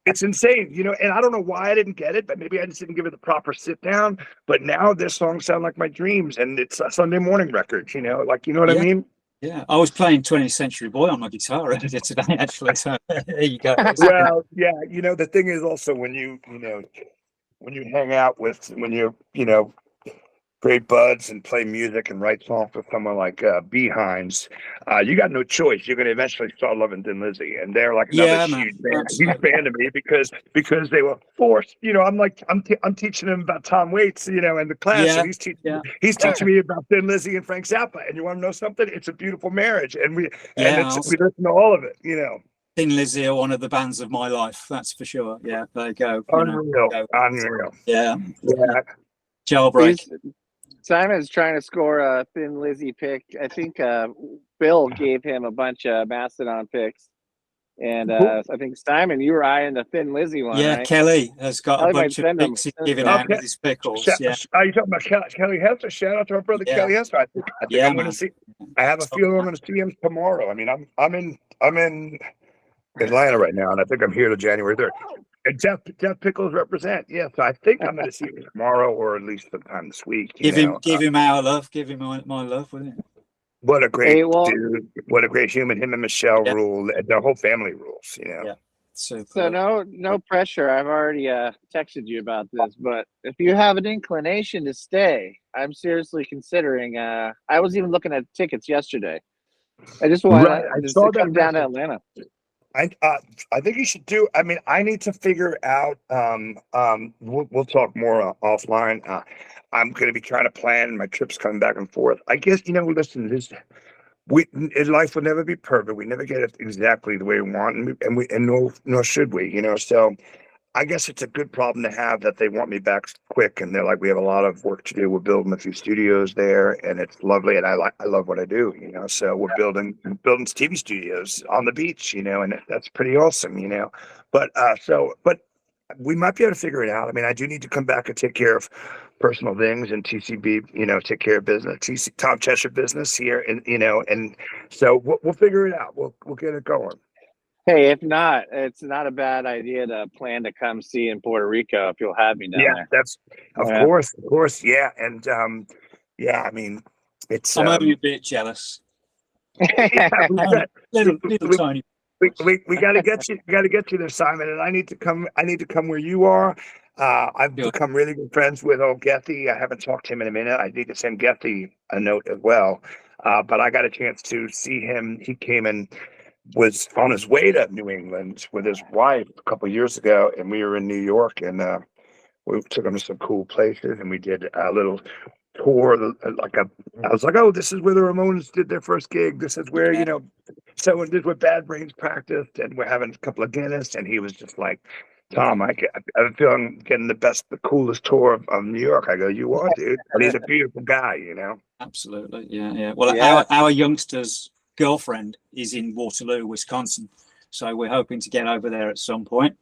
It's insane, and I don't know why I didn't get it, but maybe I just didn't give it the proper sit down. But now their songs sound like my dreams, and it's a Sunday morning record, you know what I mean? Yeah, I was playing 20th Century Boy on my guitar earlier today, actually. So there you go. Well, yeah, the thing is also when you hang out with, when you're, great buds and play music and write songs with someone like Behinds, you got no choice. You're going to eventually start loving Thin Lizzy, and they're like another huge fan of me because they were forced. I'm teaching them about Tom Waits, in the class, and he's teaching me about Thin Lizzy and Frank Zappa. And you want to know something? It's a beautiful marriage, and we listen to all of it. Thin Lizzy are one of the bands of my life, that's for sure. Yeah, there you go. Unreal, unreal. Yeah, Yeah. Jailbreak. Simon's trying to score a Thin Lizzy pick. I think Bill gave him a bunch of Mastodon picks. And I think Simon, you were eyeing the Thin Lizzy one, Yeah, right? Kelly has got Kelly a bunch might of send them. picks he's giving out with his pickles. Yeah. Are you talking about Kelly Hester? Shout out to our brother Kelly Hester. I think Yeah, I'm going to see. I have a feeling I'm going to see him tomorrow. I mean, I'm in Atlanta right now, and I think I'm here till January 3rd. And Jeff Pickles represent. Yeah, so I think I'm going to see him tomorrow, or at least sometime this week. Give him our love. Give him my love, wouldn't it? What a great dude! What a great human. Him and Michelle rule. The whole family rules. Yeah. So no pressure. I've already texted you about this, but if you have an inclination to stay, I'm seriously considering. I was even looking at tickets yesterday. I just want to come down to Atlanta. I think you should do. I mean, I need to figure out. We'll talk more offline. I'm going to be trying to plan my trips coming back and forth. I guess listen. Life will never be perfect. We never get it exactly the way we want, and nor should we. So I guess it's a good problem to have that they want me back quick, and they're like, we have a lot of work to do. We're building a few studios there, and it's lovely, and I love what I do. So we're building TV studios on the beach, and that's pretty awesome. But we might be able to figure it out. I mean, I do need to come back and take care of personal things and TCB, take care of business, Tom Cheshire business here, and so we'll figure it out. We'll get it going. Hey, if not, it's not a bad idea to plan to come see in Puerto Rico if you'll have me down there. That's of course, yeah, and I mean, it's. I'm only a bit jealous. Little tiny. We got to get you. Got to get you there, Simon. And I need to come. Where you are. I've become really good friends with old Gethy. I haven't talked to him in a minute. I need to send Gethy a note as well. But I got a chance to see him. He came and was on his way to New England with his wife a couple of years ago, and we were in New York, and we took him to some cool places, and we did a little tour. I was like, oh, this is where the Ramones did their first gig. This is where someone did what Bad Brains practiced, and we're having a couple of Guinness, and he was just like, Tom, I feel I'm getting the coolest tour of New York. I go, you are, dude. And he's a beautiful guy, Absolutely, yeah. Well, our youngsters' girlfriend is in Waterloo, Wisconsin, so we're hoping to get over there at some point,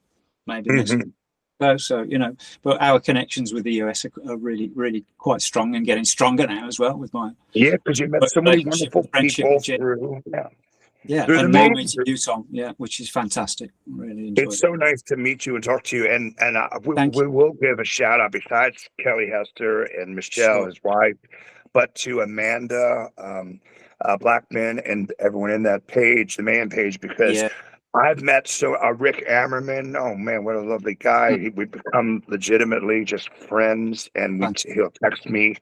maybe next week. So but our connections with the US are really, really quite strong and getting stronger now as well. With my because you met so many wonderful people through and now meeting you, Tom, which is fantastic. Really enjoyed It's so nice to meet you and talk to you, and we will give a shout out besides Kelly Hester and Michelle, his wife, but to Amanda Blackman and everyone in that page, the man page, because I've met Rick Ammerman. Oh man, what a lovely guy! We've become legitimately just friends, and he'll text me,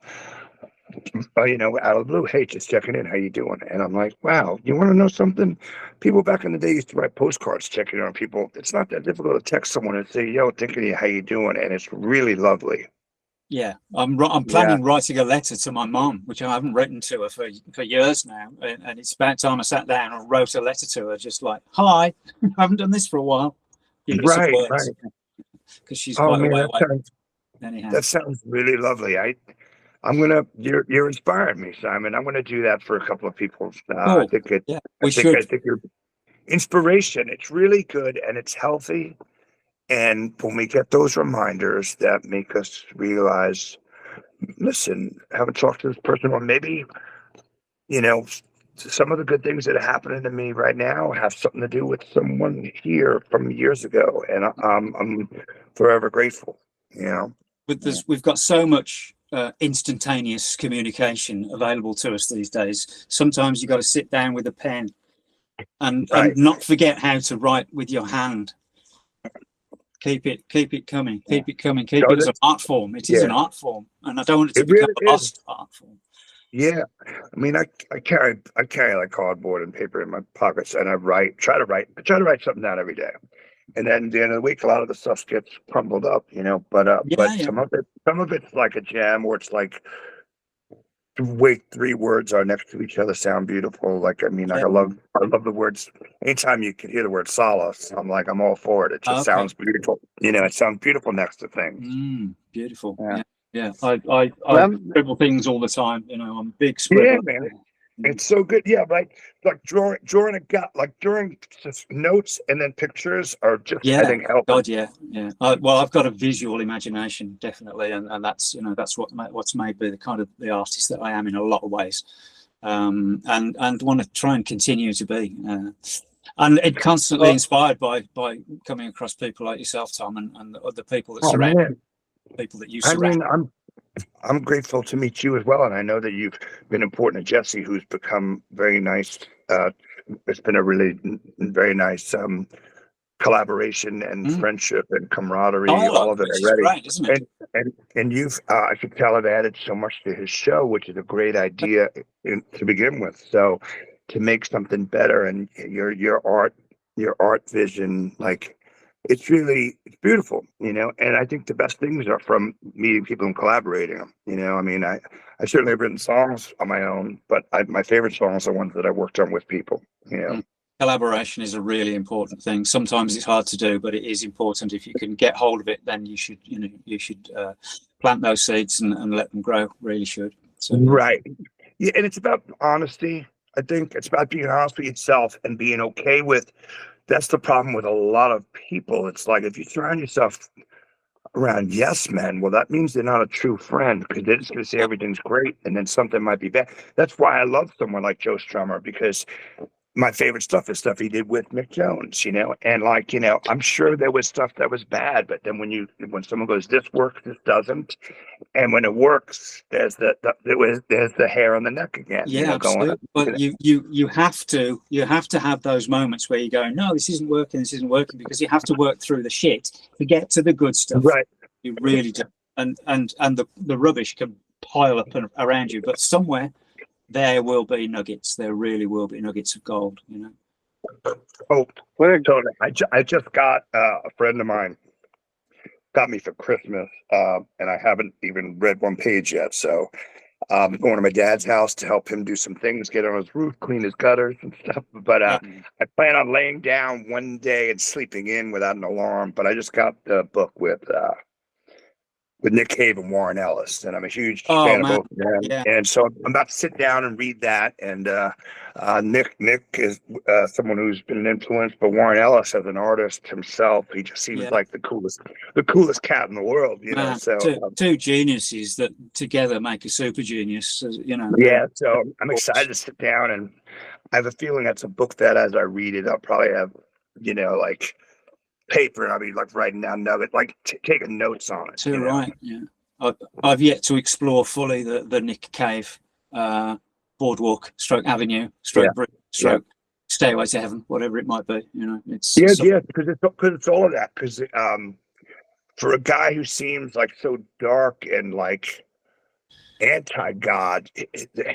out of the blue, hey, just checking in, how you doing? And I'm like, wow, you want to know something? People back in the day used to write postcards checking on people. It's not that difficult to text someone and say, yo, thinking of you, how you doing? And it's really lovely. Yeah, I'm planning writing a letter to my mom, which I haven't written to her for years now, and it's about time I sat down and wrote a letter to her, just like, hi, I haven't done this for a while. Right. Because she's quite away. That sounds really lovely. You're inspiring me, Simon. I'm gonna do that for a couple of people. I think you're inspiration. It's really good and it's healthy. And when we get those reminders that make us realize, listen, I haven't talked to this person, or maybe, some of the good things that are happening to me right now have something to do with someone here from years ago. And I'm forever grateful, We've got so much instantaneous communication available to us these days. Sometimes you got to sit down with a pen and not forget how to write with your hand. Keep it coming. Keep it as an art form. It is an art form, and I don't want it to become a lost art form. Yeah, I mean, I carry like cardboard and paper in my pockets, and I try to write something down every day. And then at the end of the week, a lot of the stuff gets crumbled up, but some of it's like a gem, or it's like the way three words are next to each other sound beautiful. Like, I mean, like Yeah. I love the words. Anytime you can hear the word solace, I'm all for it. It just Okay. sounds beautiful. You know, it sounds beautiful next to things. Beautiful. Yeah. Yeah. Yeah. I Well, scribble things all the time. You know, I'm a big Yeah, scribbler. man. It's so good. Yeah, like drawing drawing just notes and then pictures are just, I Yeah. think, help. God, yeah, yeah. Well, I've got a visual imagination, definitely, and that's, you know, that's what's made me the kind of the artist that I am in a lot of ways, and want to try and continue to be, and it constantly Well, inspired by coming across people like yourself, Tom, and the other people that oh surround man. people that you I surround. mean, I'm grateful to meet you as well, and I know that you've been important to Jesse, who's become very nice. It's been a really very nice collaboration and friendship and camaraderie, all Dialogue, of it which is already. great, isn't it? And you've, I could tell, have added so much to his show, which is a great idea to begin with. So to make something better, and your art vision, like it's beautiful, you know. And I think the best things are from meeting people and collaborating them. You know, I mean, I certainly have written songs on my own, but my favorite songs are ones that I worked on with people. You know. Collaboration is a really important thing. Sometimes it's hard to do, but it is important. If you can get hold of it, then you should, you know, plant those seeds and let them grow. Really should. So Right. Yeah, and it's about honesty. I think it's about being honest with yourself and being okay with. That's the problem with a lot of people. It's like if you surround yourself around yes men, well, that means they're not a true friend because they're just going to say everything's great and then something might be bad. That's why I love someone like Joe Strummer, because my favorite stuff is stuff he did with Mick Jones, you know, and like, you know, I'm sure there was stuff that was bad, but then when someone goes, this works, this doesn't, and when it works, there's the hair on the neck again, you yeah, know, going. absolutely. But you have to have those moments where you go, no, this isn't working, because you have to work through the shit to get to the good stuff. Right. You really do. And the rubbish can pile up around you, but somewhere there will be nuggets. There really will be nuggets of gold, you know. Oh, what a totally. I just got a friend of mine got me for Christmas, and I haven't even read one page yet. So I'm going to my dad's house to help him do some things, get on his roof, clean his gutters and stuff. But Yeah. I plan on laying down one day and sleeping in without an alarm. But I just got the book with Nick Cave and Warren Ellis, and I'm a huge Oh fan of man, both of them. yeah. And so I'm about to sit down and read that. And Nick is someone who's been an influence, but Warren Ellis as an artist himself, he just seems Yeah. like the coolest cat in the world, you know. Man, So two geniuses that together make a super genius, you know. yeah, so I'm excited to sit down, and I have a feeling that's a book that as I read it, I'll probably have, you know, like paper, and I'll be like writing down nuggets, like taking notes on it. Too You know? right, yeah. I've yet to explore fully the Nick Cave boardwalk, stroke avenue, stroke Yeah. bridge, stroke stairway to heaven, whatever it might be. You know, it's Yeah, because it's all of that. Because for a guy who seems like so dark and like anti-God,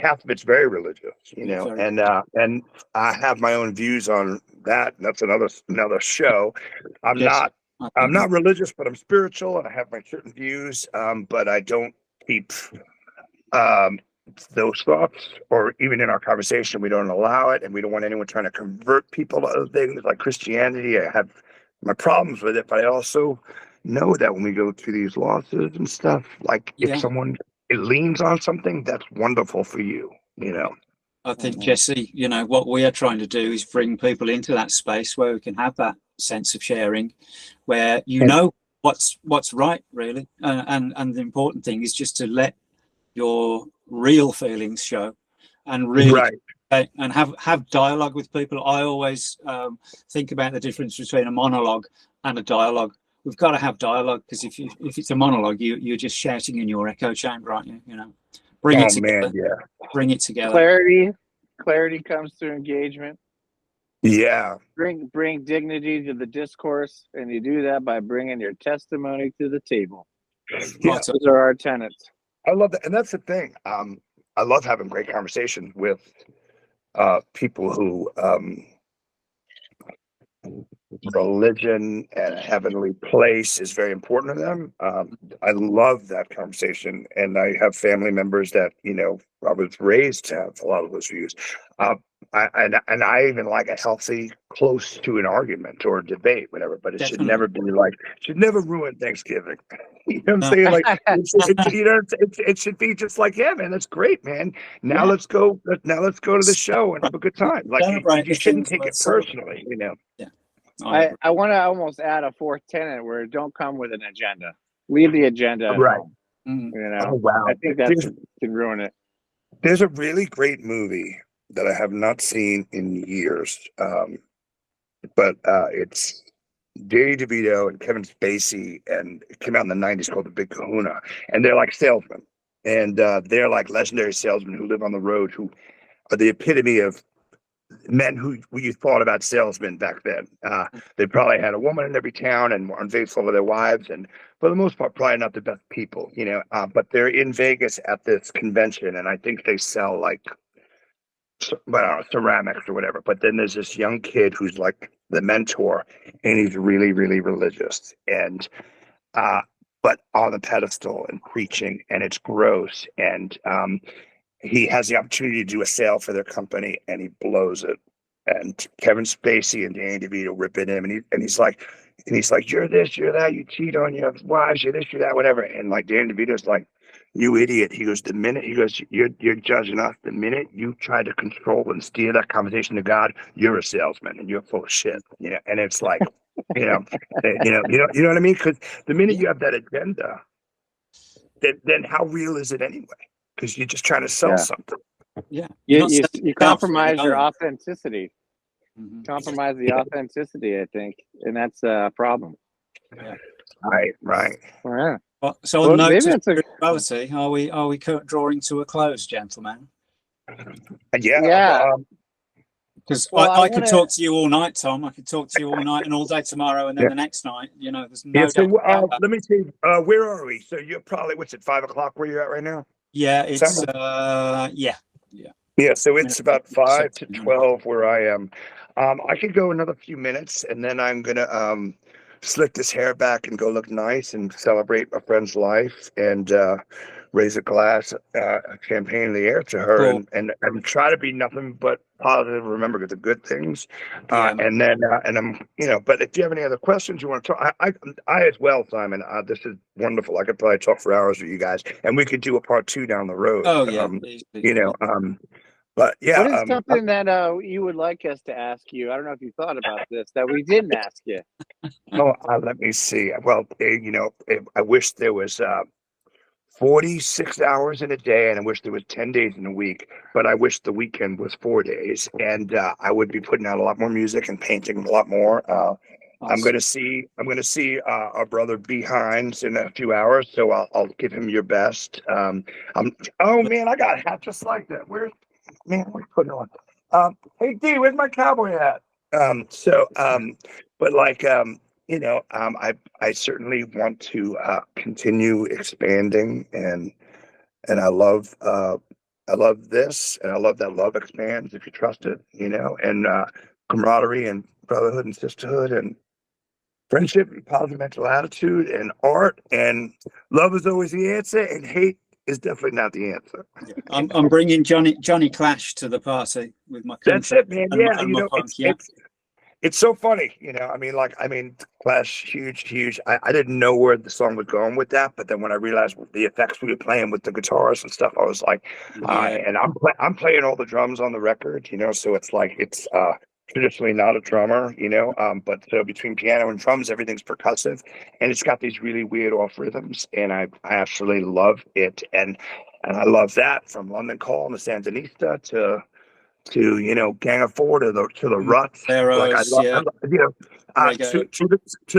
half of it's very religious, you know. very, And I have my own views on that. And that's another show. I'm yes, not I I'm think not religious, but I'm spiritual, and I have my certain views. But I don't keep um those thoughts, or even in our conversation, we don't allow it, and we don't want anyone trying to convert people to other things like Christianity. I have my problems with it, but I also know that when we go through these losses and stuff, like if yeah. someone it leans on something, that's wonderful for you, you know. I think, Jesse, you know, what we are trying to do is bring people into that space where we can have that sense of sharing, where you And know what's right, really, and the important thing is just to let your real feelings show, and really right, and have dialogue with people. I always think about the difference between a monologue and a dialogue. We've got to have dialogue, because if it's a monologue, you're just shouting in your echo chamber, aren't you? You know, bring it oh together. man, yeah, Bring it together. clarity comes through engagement. yeah. Bring dignity to the discourse, and you do that by bringing your testimony to the table. Yeah, Those are our tenets. I love that, and that's the thing. I love having great conversations with people who religion and a heavenly place is very important to them. I love that conversation, and I have family members that I was raised to have a lot of those views. Uh, I even like a healthy, close to an argument or a debate, whatever. But it should Definitely. never be like, should never ruin Thanksgiving. You know what I'm No. saying? Like, it should be just like, yeah, man, that's great, man. Now Yeah. let's go. Now let's go to the show and have a good time. Like, Celebrate you the shouldn't things take it worth celebrating. personally. Yeah. I want to almost add a fourth tenet where it don't come with an agenda. Leave the agenda at Right. home. Mm. Oh wow. I think that can ruin it. There's a really great movie that I have not seen in years, but it's Danny DeVito and Kevin Spacey, and it came out in the '90s called The Big Kahuna, and they're like salesmen, and they're like legendary salesmen who live on the road, who are the epitome of men who you thought about salesmen back then. They probably had a woman in every town and were unfaithful to their wives, and for the most part, probably not the best people, but they're in Vegas at this convention, and I think they sell like ceramics or whatever. But then there's this young kid who's like the mentor, and he's really, really religious, and but on the pedestal and preaching, and it's gross. And he has the opportunity to do a sale for their company, and he blows it. And Kevin Spacey and Danny DeVito rip at him, and he's like, you're this, you're that, you cheat on your wives, you're this, you're that, whatever. And like Danny DeVito's like, you idiot. He goes, you're judging us. The minute you try to control and steer that conversation to God, you're a salesman and you're full of shit. And it's like, you know what I mean? Because the minute you have that agenda, then how real is it anyway? Because you're just trying to sell something. Yeah. You compromise your own. authenticity. Compromise the authenticity, I think, and that's a problem. Yeah. Right. Yeah. So on note of spirituality, are we drawing to a close, gentlemen? Yeah. Because I could talk to you all night, Tom. I could talk to you all night and all day tomorrow, and then the next night, there's no. So let me see. Where are we? So you're probably 5 o'clock where you're at right now? Yeah, it's Yeah, so it's about 5 to 12 where I am. I could go another few minutes, and then I'm gonna slick this hair back and go look nice and celebrate my friend's life and raise a glass of champagne in the air to her. Cool. and try to be nothing but positive. Remember the good things, and then and I'm But if you have any other questions you want to talk, I as well, Simon. This is wonderful. I could probably talk for hours with you guys, and we could do a part 2 down the road. Oh yeah, But yeah, what is something that you would like us to ask you? I don't know if you thought about this that we didn't ask you. Let me see. Well, I wish there was 46 hours in a day, and I wish there was 10 days in a week. But I wish the weekend was 4 days, and I would be putting out a lot more music and painting a lot more. Awesome. I'm going to see our brother B. Hines in a few hours, so I'll give him your best. Oh man, I got a hat just like that. What are you putting on? Hey D, where's my cowboy hat? But like I certainly want to continue expanding, and I love this, and I love that love expands if you trust it, and camaraderie and brotherhood and sisterhood and friendship and positive mental attitude and art, and love is always the answer, and hate is definitely not the answer. I'm bringing Johnny Clash to the party with my country. That's it, man. It's so funny, Clash, huge. I didn't know where the song was going with that, but then when I realized the effects we were playing with the guitars and stuff, I was like, and I'm playing all the drums on the record, so it's like it's traditionally not a drummer, but so between piano and drums, everything's percussive, and it's got these really weird off rhythms, and I absolutely love it, and I love that from London Call to Sandinista to Gang of Four to the Ruts, Arrows, to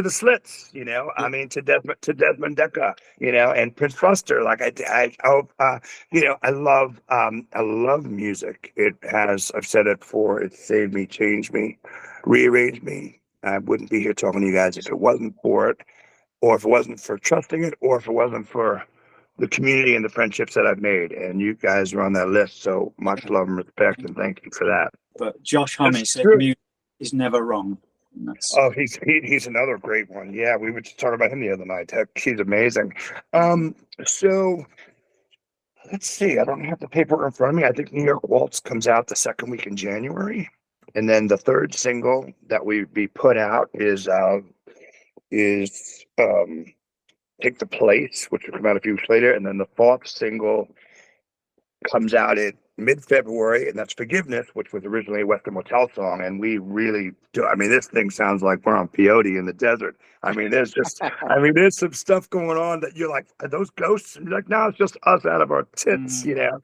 the Slits, to Desmond Decker, and Prince Buster. I love music. It has, I've said it before, it saved me, changed me, rearranged me. I wouldn't be here talking to you guys if it wasn't for it, or if it wasn't for trusting it, or if it wasn't for the community and the friendships that I've made, and you guys are on that list. So much love and respect, and thank you for that. But Josh Homme said music is never wrong. And that's Oh, he's another great one. Yeah, we were just talking about him the other night. He's amazing. So let's see. I don't have the paper in front of me. I think New York Waltz comes out the second week in January, and then the third single that we be put out is Take the Place, which will come out a few weeks later, and then the fourth single comes out in mid-February, and that's Forgiveness, which was originally a Western Motel song. And we really do. I mean, this thing sounds like we're on peyote in the desert. I mean, there's some stuff going on that you're like, are those ghosts? And you're like, no, it's just us out of our tits, you know?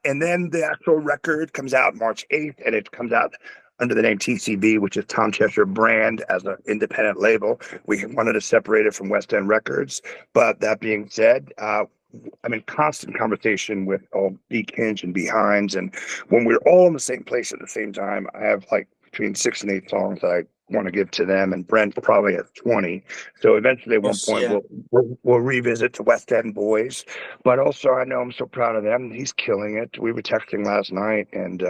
And then the actual record comes out March 8th, and it comes out under the name TCB, which is Tom Cheshire brand as an independent label. We wanted to separate it from West End Records. But that being said, I'm in constant conversation with all Beak Hinge and Behinds, and when we're all in the same place at the same time, I have like between 6 and 8 songs that I want to give to them, and Brent probably has 20. So eventually, at one point, we'll revisit the West End boys. But also, I know I'm so proud of them. He's killing it. We were texting last night, and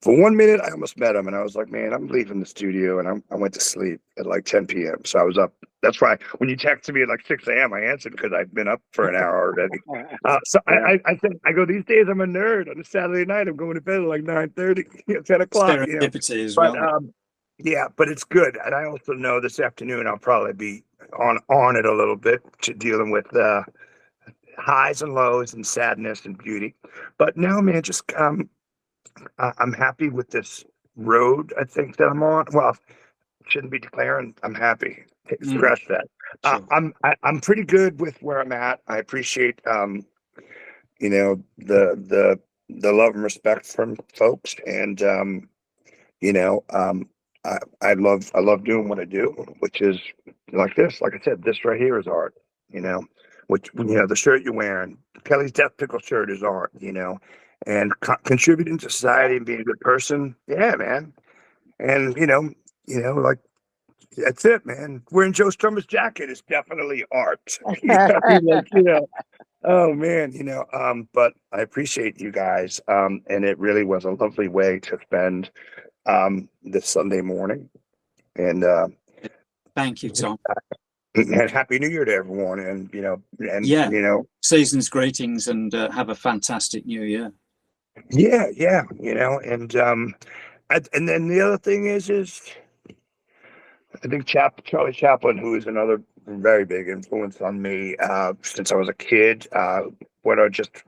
for 1 minute, I almost met him, and I was like, man, I'm leaving the studio, and I went to sleep at like 10 p.m. So I was up. That's why when you texted me at like 6 a.m., I answered because I've been up for an hour already. I said, I go, these days I'm a nerd. On a Saturday night, I'm going to bed at like 9:30, 10 o'clock. Serendipity as well. Yeah, but it's good. And I also know this afternoon I'll probably be on it a little bit, to dealing with highs and lows and sadness and beauty. But now, man, just I'm happy with this road, I think, that I'm on. Well, shouldn't be declaring I'm happy. Scratch that. Sure. I'm pretty good with where I'm at. I appreciate you know, the love and respect from folks, and you know, I love doing what I do, which is like this. Like I said, this right here is art. You know, which, you know, the shirt you're wearing, Kelly's Death Pickle shirt, is art. You know, and contributing to society and being a good person. Yeah, man. And you know, like, that's it, man. Wearing Joe Strummer's jacket is definitely art. You know, oh man, you know. But I appreciate you guys. And it really was a lovely way to spend this Sunday morning. And thank you, Tom. And Happy New Year to everyone. And you know, season's greetings, and have a fantastic New Year. Yeah, you know, and then the other thing is I think Charlie Chaplin, who is another very big influence on me since I was a kid, what a just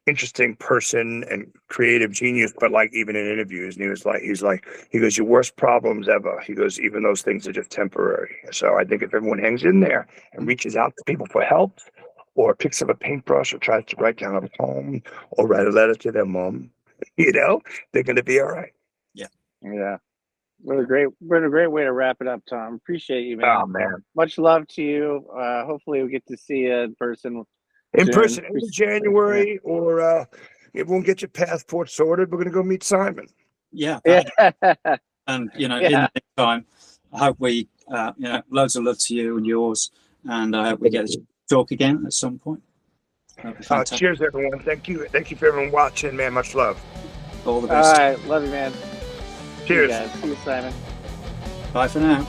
interesting person and creative genius. But like, even in interviews, and he goes, your worst problems ever. He goes, even those things are just temporary. So I think if everyone hangs in there and reaches out to people for help, or picks up a paintbrush, or tries to write down a poem, or write a letter to their mom, you know, they're going to be all right. Yeah. What a great way to wrap it up, Tom. Appreciate you, man. Oh, man. Much love to you. Hopefully we get to see you in person. In January, or everyone get your passport sorted. We're going to go meet Simon. Yeah. And, you know, in the meantime, I hope we, you know, loads of love to you and yours. And I hope we get to talk again at some point. Cheers, everyone. Thank you for everyone watching, man. Much love. All the best. All right. Love you, man. Cheers. See you, Simon. Bye for now.